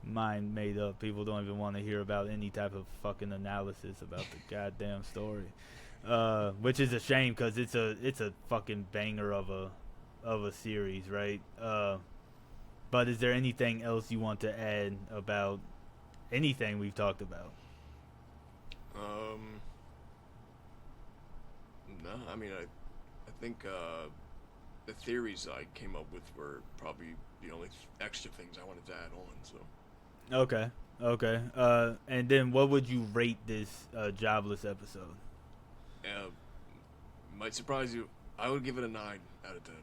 mind made up. People don't even want to hear about any type of fucking analysis about the goddamn story, which is a shame because it's a fucking banger of a series, right? But is there anything else you want to add about anything we've talked about? Um, no, I mean, I think the theories I came up with were probably the only extra things I wanted to add on. So, Okay, okay. And then what would you rate this jobless episode? uh, might surprise you. I would give it a 9 out of 10.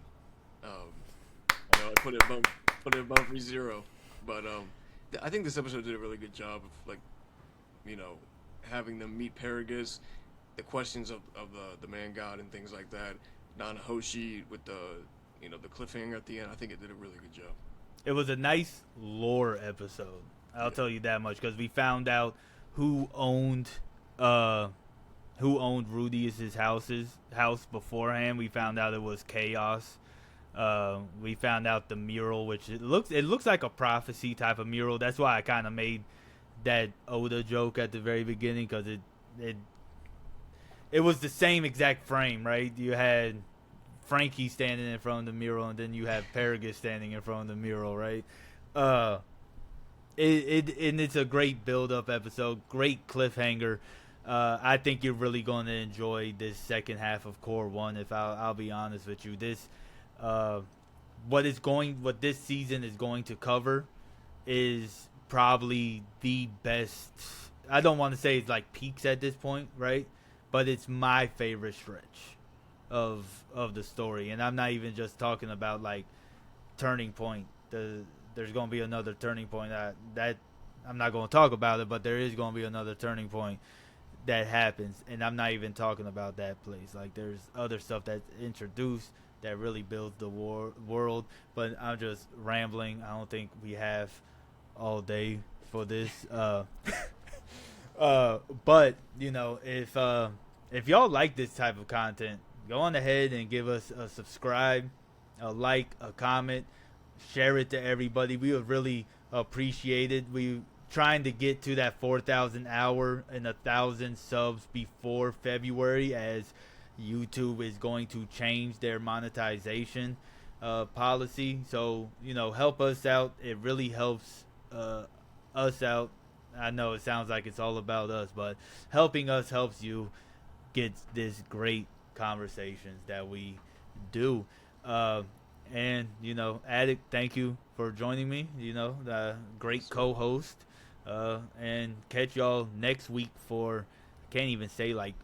I know I put it above ReZero, but I think this episode did a really good job of like, you know, having them meet Paragus, the questions of the man god and things like that. Nanahoshi with the cliffhanger at the end. I think it did a really good job. It was a nice lore episode. I'll Yeah. tell you that much because we found out who owned uh Rudius's house beforehand. We found out it was Chaos. We found out the mural, which it looks like a prophecy type of mural. That's why I kind of made that Oda joke at the very beginning because it it was the same exact frame, right? You had Frankie standing in front of the mural, and then you have Paragus standing in front of the mural, right? Uh, and it's a great build up episode, great cliffhanger. I think you're really going to enjoy this second half of Core One. If I'll be honest with you, uh, what this season is going to cover is probably the best. I don't want to say it's like peaks at this point, right? But it's my favorite stretch of the story, and I'm not even just talking about like turning point. There's going to be another turning point that I'm not going to talk about it, but there is going to be another turning point that happens, and I'm not even talking about that place. Like there's other stuff that's introduced that really builds the world, but I'm just rambling. I don't think we have all day for this. But if y'all like this type of content, go on ahead and give us a subscribe, a like, a comment, share it to everybody. We would really appreciate it. We trying to get to that 4,000 hour and 1,000 subs before February, as YouTube is going to change their monetization policy. So help us out. It really helps us out. I know it sounds like it's all about us, but helping us helps you get this great conversations that we do. And Addict, thank you for joining me. The great co-host. And catch y'all next week for, I can't even say like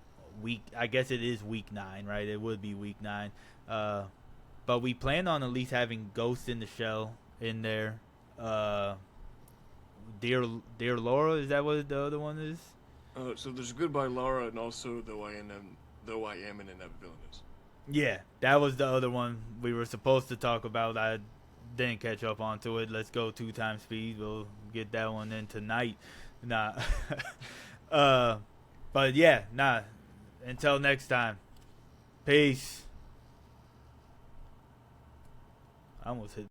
week. I guess it is week 9, right? It would be week 9. But we plan on at least having Ghost in the Shell in there. Dear Laura, is that what the other one is? So there's Goodbye Laura, and also though I am an inept villainess. Yeah, that was the other one we were supposed to talk about. I didn't catch up onto it. Let's go 2 times speed. We'll get that one in tonight. Nah. But yeah, nah. Until next time. Peace. I almost hit